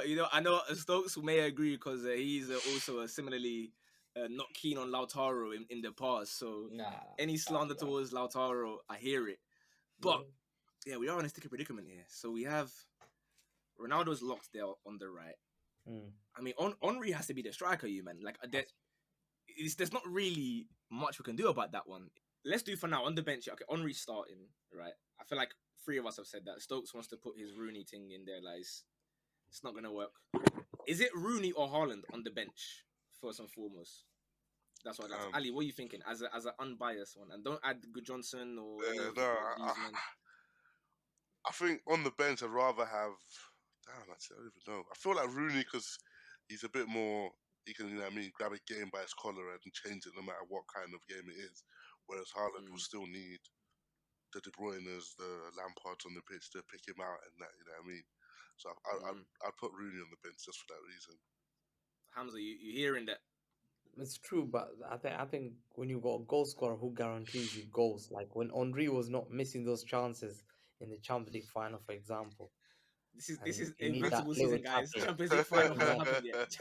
You know, I know Stokes may agree because he's also similarly not keen on Lautaro in the past. So Nah. any slander towards Lautaro, I hear it. But yeah, we are in a sticky predicament here. So we have Ronaldo's locked there on the right. I mean, Henry has to be the striker, you man. Like there's not really much we can do about that one. Let's do for now on the bench. Okay, Henry's starting, right? I feel like three of us have said that. Stokes wants to put his Rooney thing in there, like it's not gonna work. Is it Rooney or Haaland on the bench first and foremost? That's what I got. Ali, what are you thinking as an unbiased one? And don't add Good Johnson or any of these men. I think on the bench I'd rather have. Damn, I don't even know. I feel like Rooney because he's a bit more. He can, you know what I mean, grab a game by its collar and change it no matter what kind of game it is. Whereas Haaland will still need the De Bruyne's, the Lampards on the pitch to pick him out and that, you know what I mean? So I'd put Rooney on the bench just for that reason. Hamza, you hearing that? It's true, but I think when you got a goal scorer who guarantees you goals, like when Henry was not missing those chances in the Champions League final, for example. This is you need that Invincible little season, guys. tapping. Champions League final hasn't happened yet.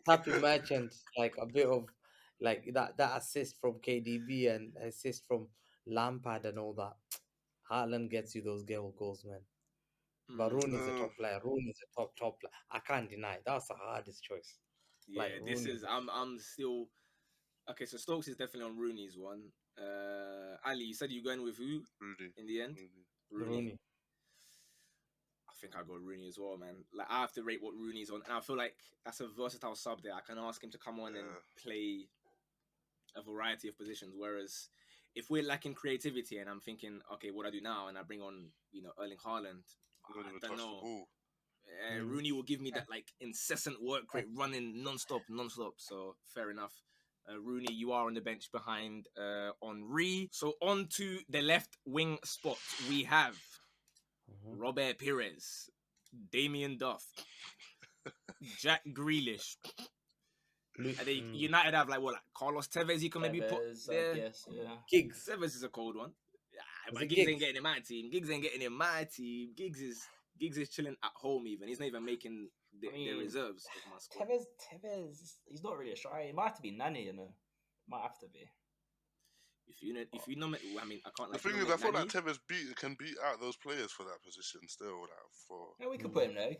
Tapping merchant, like a bit of like that assist from KDB and assist from Lampard and all that. Haaland gets you those goals, man. But Rooney's a Uh, top player. Rooney's a top player. I can't deny that's the hardest choice. Like Yeah, this Rooney. is. I'm still okay. So Stokes is definitely on Rooney's one. Ali, you said you're going with who Rudy. in the end? Rudy. Rooney. Rooney. I think I got Rooney as well, man. Like I have to rate what Rooney's on, and I feel like that's a versatile sub there. I can ask him to come on and Yeah. play a variety of positions. Whereas if we're lacking creativity, and I'm thinking, okay, what do I do now? And I bring on, Erling Haaland. He don't I even don't touch the know. ball. Rooney will give me that like incessant work rate, running non-stop. So fair enough. Rooney, you are on the bench behind Henri. So on to the left wing spot, we have Mhm. Robert Pires, Damien Duff, Jack Grealish. And they, United have like Carlos Tevez. You can maybe put Tevez, I there. guess, yeah. Giggs. Tevez is a cold one. Is But it Giggs ain't Giggs? getting in my team. Giggs is chilling at home even. He's not even making the reserves of my squad. Tevez, he's not really a striker. It might have to be Nani, Might have to be. If you nominate, I mean, I can't The like thing is, I nominate feel like Nani. Tevez can beat out those players for that position still. Like, for Yeah, we could put him there.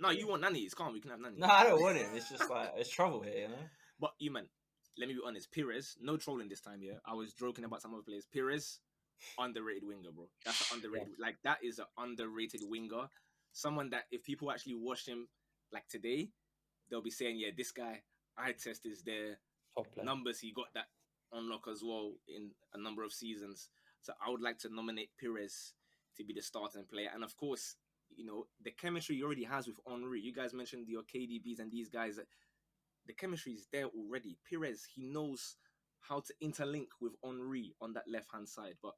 No, you want Nani? It's calm. We can have Nani. No, I don't want him. It's just like it's trouble here, But you man, let me be honest. Pires, no trolling this time. Yeah, I was joking about some other players. Pires, underrated winger, bro. That's an underrated. Like that is an underrated winger. Someone that if people actually watch him like today, they'll be saying, yeah, this guy, eye test is there. Top player. Numbers, he got that unlock as well in a number of seasons. So I would like to nominate Pires to be the starting player. And of course, the chemistry he already has with Henri. You guys mentioned your KDBs and these guys. The chemistry is there already. Pires, he knows how to interlink with Henri on that left-hand side. But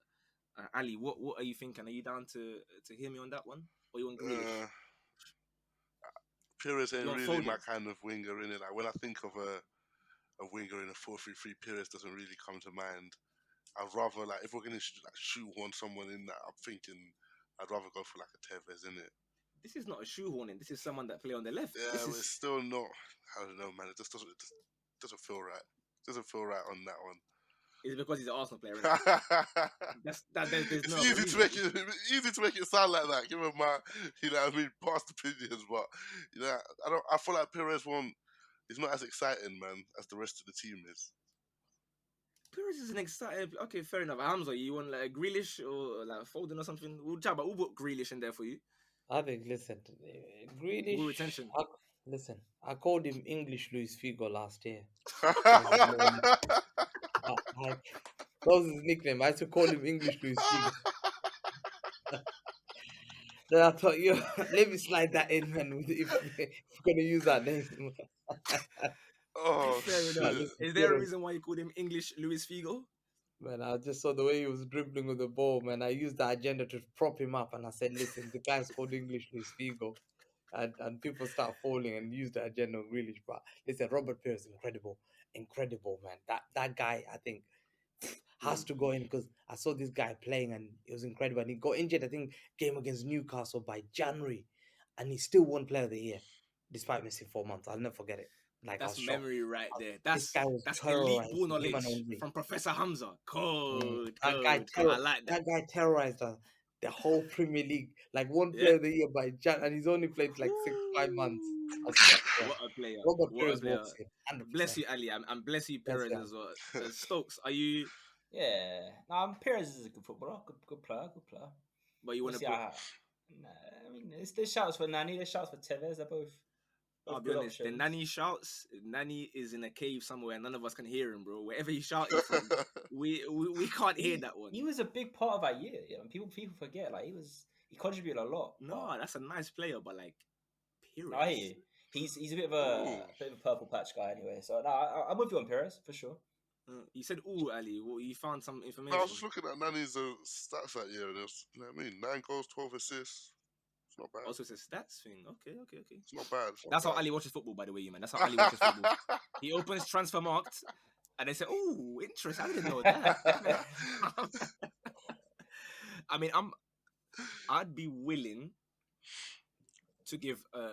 Ali, what are you thinking? Are you down to hear me on that one? Or you want Grealish? Pires ain't You want really Foden? my kind of winger, innit? Like when I think of a winger in a 4-3-3, Pires doesn't really come to mind. I'd rather like if we're gonna shoehorn someone in that, I'm thinking I'd rather go for like a Tevez, innit? This is not a shoehorning. This is someone that play on the left. Yeah, This but is it's still not. I don't know, man. It just doesn't feel right. Doesn't feel right on that one. It's because he's an Arsenal player, isn't it? There's It's no other easy to reason. make it sound like that. Given my, past opinions, but I feel like Perez won't. He's not as exciting, man, as the rest of the team is. Pires is an exciting. Okay, fair enough. Hamza, you want like Grealish or like Foden or something? We'll put Grealish in there for you. I think, listen, Grealish. Good retention. Listen, I called him English Luis Figo last year. That was his nickname. I used to call him English Luis Figo. Then I thought, let me slide that in, man. If we're gonna use that name. Oh Fair shit! enough. Listen, Is there a reason why you called him English Luis Figo? Man, I just saw the way he was dribbling with the ball, man. I used the agenda to prop him up, and I said, listen, the guy's called English Luis Figo. And people start falling and use the agenda on Grealish. But listen, Robert Pires, incredible, man. That guy, I think, has to go in because I saw this guy playing and it was incredible. And he got injured, I think, game against Newcastle by January, and he still won Player of the Year despite missing 4 months. I'll never forget it. Like I That's was shocked. memory right there. This guy was That's elite ball terrorizing him and knowledge Henry. from Professor Hamza. Code. That I like that. That guy terrorized the whole Premier League. Like one Yeah. Player of the Year by Jan, and he's only played like 5 months. I swear. What a player. Robert What a Pires player. walks in, 100%. Bless you, Ali. And bless you, Bless Perez you, as well. Stokes, are you? Yeah. Pires is a good footballer. Good player. But you want to put? I mean, there's shouts for Nani. There's shouts for Tevez. They're both I'll be good honest. options. The Nani shouts. Nani is in a cave somewhere. None of us can hear him, bro. Wherever he's shouting from, we can't hear that one. He was a big part of our year. People forget. Like he contributed a lot. No, that's a nice player, but like, Pires. I hear you. He's a bit of a purple patch guy anyway. So no, I'm with you on Pires for sure. You said, "Ooh, Ali, well, you found some information." No, I was just looking at Nani's stats that year, and it was, 9 goals, 12 assists. It's not bad. Also, it's a stats thing. Okay. It's not bad. That's how Ali watches football, by the way, you man. That's how Ali watches football. He opens Transfermarkt, and they say, "Oh, interesting. I didn't know that." I mean, I'd be willing to give a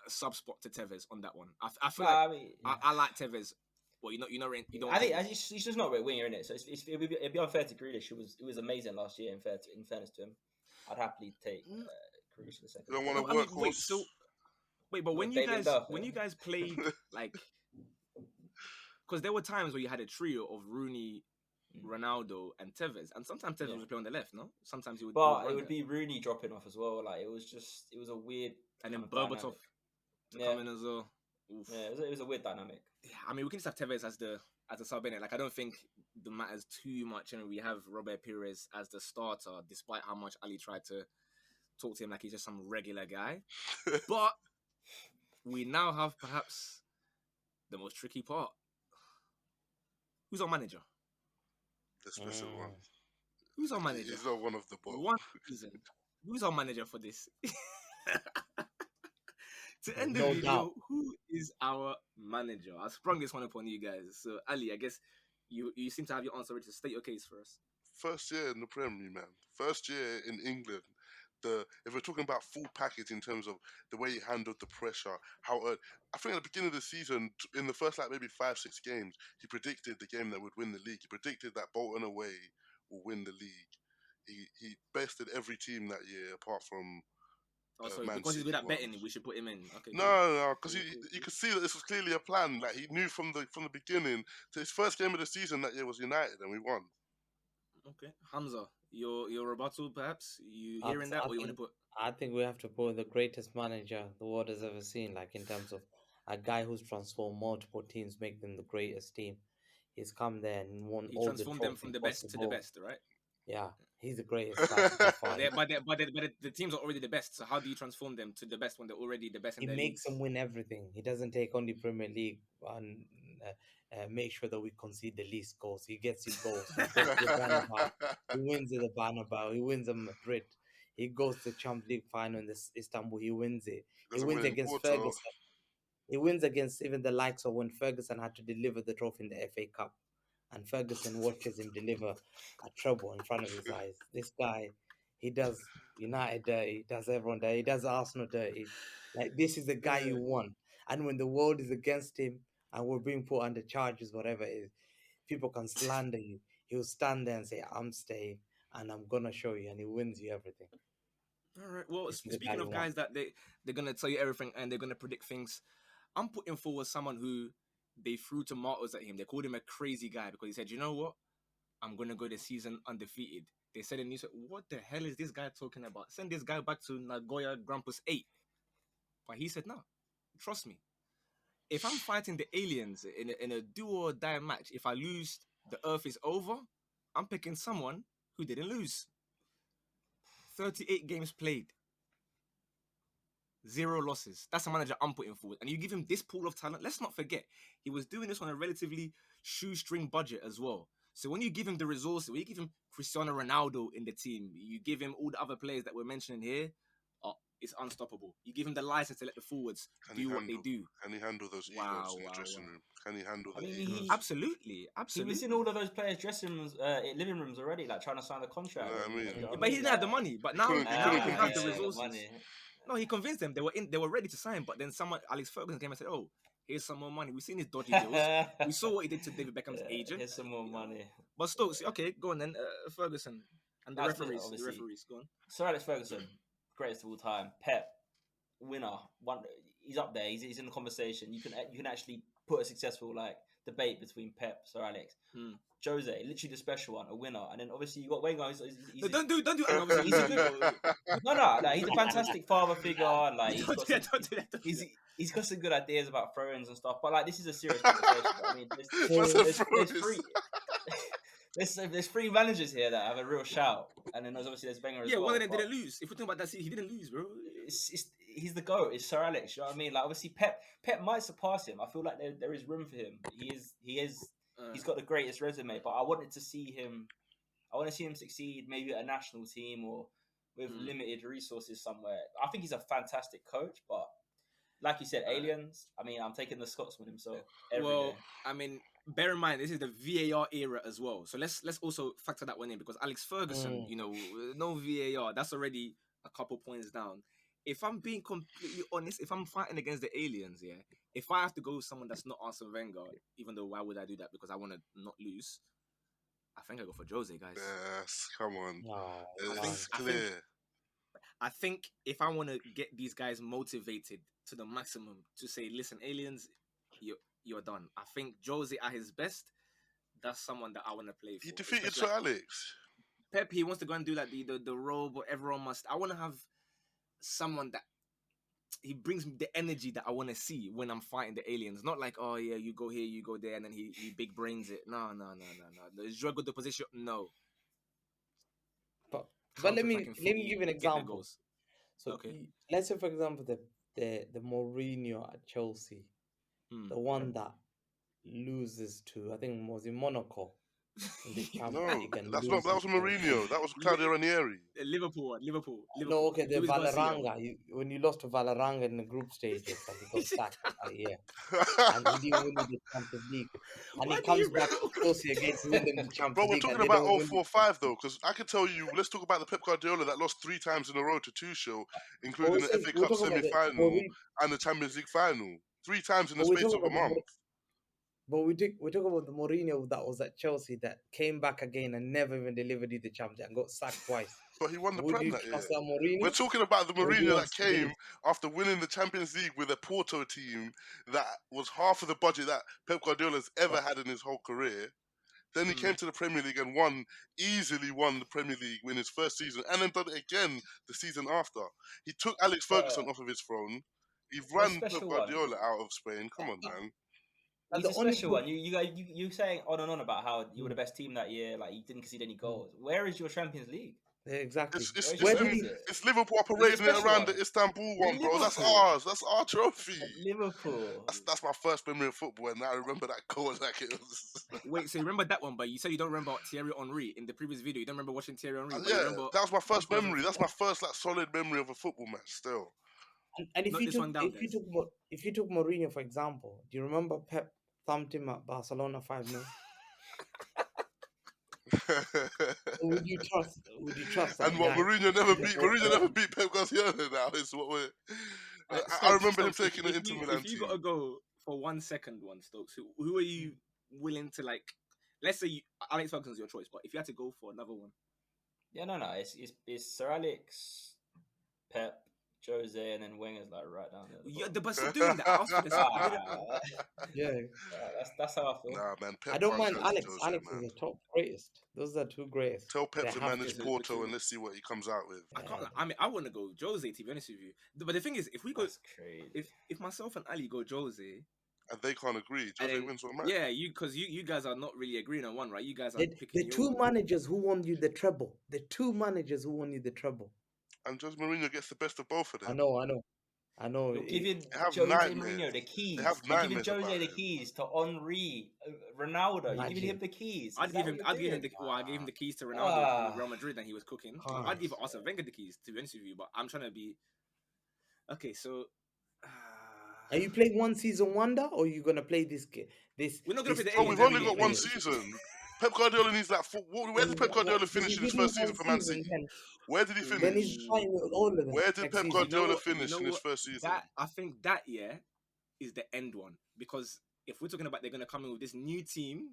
sub spot to Tevez on that one. I feel I like Tevez. Well, you don't. I think he's just not a great winger, innit? So it'd be unfair to Grealish. It was amazing last year. In fairness to him, I'd happily take Cruz for the second You don't place. want No, a I mean, wait. So workhorse. wait, but What, when you Damien guys Duff? when Yeah? you guys played like, because there were times where you had a trio of Rooney, Mm. Ronaldo, and Tevez, and sometimes Tevez Yeah. would play on the left. No, sometimes he would But it run would there, be Rooney dropping off as well. Like it was a weird and then kind of Berbatov dynamic. to Yeah, come in as well. Oof. yeah, it was a weird dynamic. Yeah, I mean, we can just have Tevez as the sub in it. Like, I don't think the matters too much, and we have Robert Pires as the starter, despite how much Ali tried to talk to him like he's just some regular guy. But we now have perhaps the most tricky part. Who's our manager? The special one. Who's our manager? He's not one of the bottom. One season. Who's our manager for this? To end the No video, doubt. who is our manager? I sprung this one upon you guys. So Ali, I guess you seem to have your answer ready to state your case for us. First year in the Premier, man. First year in England. If we're talking about full package in terms of the way he handled the pressure, I think at the beginning of the season, in the first like maybe 5-6 games, he predicted the game that would win the league. He predicted that Bolton away will win the league. He bested every team that year apart from Oh, sorry, Man because he's City good at once. betting, we should put him in. Okay, No, cool. no, because Cool, cool, you cool. could see that this was clearly a plan. Like he knew from the beginning. So his first game of the season that year was United, and we won. Okay, Hamza, your rebuttal, perhaps you I, hearing that, I or you want to think put? I think we have to put the greatest manager the world has ever seen, like in terms of a guy who's transformed multiple teams, make them the greatest team. He's come there and won He all the transformed them from trophies the best to the possible. best, right? Yeah, he's the greatest by But far. the teams are already the best. So how do you transform them to the best when they're already the best in He their makes them leagues? win everything. He doesn't take only Premier League and make sure that we concede the least goals. He gets you goals. He goes to the Bernabeu. He wins at the Bernabeu. He wins at Madrid. He goes to the Champions League final in Istanbul. He wins it. He Doesn't wins win in against Porto. Ferguson. He wins against even the likes of when Ferguson had to deliver the trophy in the FA Cup, and Ferguson watches him deliver a treble in front of his eyes. This guy, he does United dirty, he does everyone dirty, he does Arsenal dirty. Like this is the guy you want. And when the world is against him and we're being put under charges, whatever it is, people can slander you. He'll stand there and say, "I'm staying, and I'm gonna show you," and he wins you everything. All right. Well, This is the guy speaking you of want. guys that they're gonna tell you everything and they're gonna predict things, I'm putting forward someone who they threw tomatoes at him. They called him a crazy guy because he said, "You know what? I'm gonna go the season undefeated." They said in news, "What the hell is this guy talking about? Send this guy back to Nagoya Grampus 8." But he said, "No, trust me. If I'm fighting the aliens in a do or die match, if I lose, the Earth is over. I'm picking someone who didn't lose. 38 games played, 0 losses. That's a manager I'm putting forward. And you give him this pool of talent. Let's not forget, he was doing this on a relatively shoestring budget as well. So when you give him the resources, when you give him Cristiano Ronaldo in the team, you give him all the other players that we're mentioning here, it's unstoppable. You give him the license to let the forwards Can he do what they handle? do. Can he handle those egos Wow, in the wow, dressing wow. room? Can he handle I the mean, egos? Absolutely, he was in absolutely. all of those players' dressing rooms, living rooms already, like trying to sign the contract. You know what I And, mean? do you know what I But he mean? didn't have the Like, money. But He now, couldn't. He now couldn't they have convince the him. the resources. money. No, he convinced them. They were ready to sign. But then someone, Alex Ferguson, came and said, "Oh, here's some more money. We've seen his dodgy deals. We saw what he did to David Beckham's agent. Here's some more You know. money. But Stokes, okay, go on then. Ferguson and the That's referees. The obviously referees, go on. Sir Alex Ferguson, greatest of all time. Pep, winner. One, he's up there. He's in the conversation. You can actually put a successful like debate between Pep, Sir Alex, Jose, literally the special one, a winner, and then obviously you got Wenger. No, don't do. And obviously, he's a good. No, like he's a fantastic father figure. Like he's Don't got do some. that. Don't do that. Don't do He's that. he's got some good ideas about throw-ins and stuff. But like this is a serious conversation. I mean, What's a there's throw? three. There's three managers here that have a real shout, and then there's Wenger as Yeah, well. one of them But didn't lose. If we're talking about that, he didn't lose, bro. he's the GOAT. It's Sir Alex. You know what I mean? Like obviously Pep might surpass him. I feel like there is room for him. He's got the greatest resume. But I wanted to see him. I want to see him succeed, maybe at a national team or with limited resources somewhere. I think he's a fantastic coach, but like you said, aliens. I mean, I'm taking the Scotsman himself every day. I mean, bear in mind this is the VAR era as well. So let's also factor that one in because Alex Ferguson, you know, no VAR, that's already a couple points down. If I'm being completely honest, if I'm fighting against the aliens, yeah, if I have to go with someone that's not Arsene Wenger, even though why would I do that? Because I want to not lose. I think I go for Jose, guys. Yes, come on. No, I It's think clear. I think if I want to get these guys motivated to the maximum to say, listen, aliens, you're done. I think Jose at his best, that's someone that I want to play He for. defeated Especially Sir like Alex. Pep, he wants to go and do like the role, but everyone must. I want to have someone that he brings me the energy that I want to see when I'm fighting the aliens. Not like, oh yeah, you go here, you go there, and then he big brains it. No. The juego de position, no. But let Counter me attacking let me footy, give you an get the example. goals. So Okay. let's say, for example, the Mourinho at Chelsea, Hmm. the one that loses to, I think, was in Monaco in the Champions No, League and that loses was to Mourinho. That was Claudio Ranieri. Liverpool. no, okay, the Luis Garcia. Valeranga. When you lost to Valeranga in the group stages and he got sacked that year, and he didn't win the Champions League, and he Why do comes you? back to Chelsea again to win them the Bro, Champions we're League, and talking they about don't win the 045 though, because I can tell you, let's talk about the Pep Guardiola that lost 3 times in a row to Tuchel, But including the FA we're Cup talking about semi-final and the Champions League final. 3 times in the but we space talk of a about month. we talk about the Mourinho that was at Chelsea that came back again and never even delivered you the Champions League and got sacked twice. But he won the Would Prem you that year. trust that We're Mourinho, talking about the or do you Mourinho want that came stability? after winning the Champions League with a Porto team that was half of the budget that Pep Guardiola's ever But, had in his whole career. Then he Hmm. came to the Premier League and easily won the Premier League in his first season, and then done it again the season after. He took Alex But Ferguson off of his throne. He a ran Pep special one. Guardiola out of Spain. Come on, man. and He's the a only special one. You saying on and on about how you were the best team that year, like you didn't concede any goals. Where is your Champions League? exactly. It's, Where's it's, your Where did um, he? championship? it's Liverpool He's a parading it special around one. the Istanbul one, bro. That's Liverpool. ours. That's our trophy. Liverpool. That's my first memory of football, and I remember that goal like it was. Wait, so you remember that one, but you said you don't remember Thierry Henry in the previous video. You don't remember watching Thierry Henry, but you Yeah, remember that was my first memory. 2004. That's my first like solid memory of a football match. Still, And Note this one down, guys. if you took Mourinho for example, do you remember Pep thumped him at Barcelona 5-0? Would you trust and that what guy? Mourinho never beat Pep Guardiola. Now is what we're. I Stokes, remember him Stokes, taking the Inter Milan if you team. gotta go for 1 second, Stokes, who are you willing to like? Let's say Alex Ferguson's your choice, but if you had to go for another one, Yeah, no. It's Sir Alex, Pep, Jose, and then Wenger's like right down there. but stop doing that. I asked for this. Yeah, That's how I feel. Nah, man, Pep I don't can't mind challenge Alex. Jose, Alex is man. the top greatest. Those are two greatest. Tell Pep They to have to manage be. Porto and let's see what he comes out with. I can't. I mean, I want to go Jose. To be honest with you, but the thing is, if we go, That's crazy. if myself and Ali go Jose, And they can't agree. and Jose then wins one match. yeah, because you guys are not really agreeing on one, right? You guys are The picking two your. managers who won you the treble. The two managers who won you the treble. And Jose Mourinho gets the best of both of them. I know. You're giving They have Jose nightmares. Mourinho the keys. They have You're giving nightmares about Jose the him. keys to Henri, Ronaldo. You're giving Imagine. him the keys. I'd give him the I gave him the keys to Ronaldo with Real Madrid and he was cooking. I'd give Arsene Wenger the keys to be honest with you, but I'm trying to be okay. So Are you playing one season wonder, or are you gonna play this? we're not gonna play the Bro, aliens we've every only day. got one season. Pep Guardiola needs like where did Pep Guardiola finish in his first season for Man City? Where did he Then he's finish? fighting with all of them. Where did Pep You Guardiola know finish in his what? first season? That I think that year is the end one because if we're talking about they're gonna come in with this new team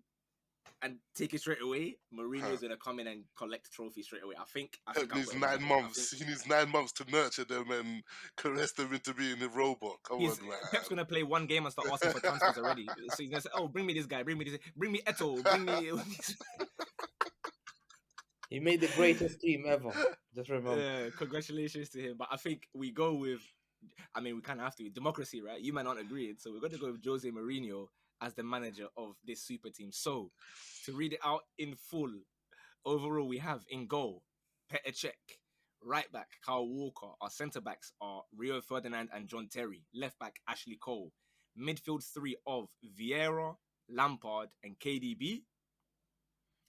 and take it straight away, Mourinho's gonna come in and collect the trophy straight away. I think Pep needs I'll put it 9 that way. months. He needs 9 months to nurture them and caress them into being a robot. Come on, man. Pep's gonna play one game and start asking for transfers already. So he's gonna say, "Oh, bring me this guy, bring me Eto, bring me." He made the greatest team ever. Just remember. Yeah, congratulations to him. But I think we go with. I mean, we kind of have to. Democracy, right? You might not agree, so we're going to go with Jose Mourinho as the manager of this super team. So, to read it out in full, overall we have in goal Petr Cech, right back Kyle Walker. Our centre backs are Rio Ferdinand and John Terry. Left back Ashley Cole. Midfield three of Vieira, Lampard, and KDB.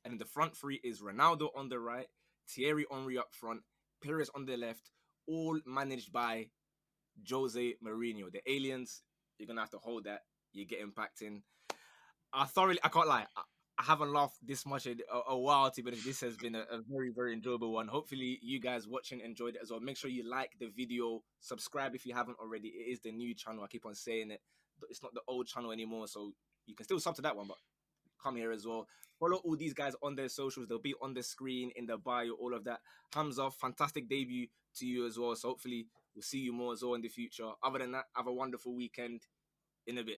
And in the front three is Ronaldo on the right, Thierry Henry up front, Perez on the left, all managed by Jose Mourinho. The aliens, you're going to have to hold that. You get impacting. I can't lie. I haven't laughed this much in a while, to be honest. This has been a very, very enjoyable one. Hopefully, you guys watching enjoyed it as well. Make sure you like the video. Subscribe if you haven't already. It is the new channel. I keep on saying it. It's not the old channel anymore, so you can still sub to that one, but come here as well. Follow all these guys on their socials. They'll be on the screen, in the bio, all of that. Hamza, fantastic debut to you as well. So hopefully we'll see you more as well in the future. Other than that, have a wonderful weekend. In a bit.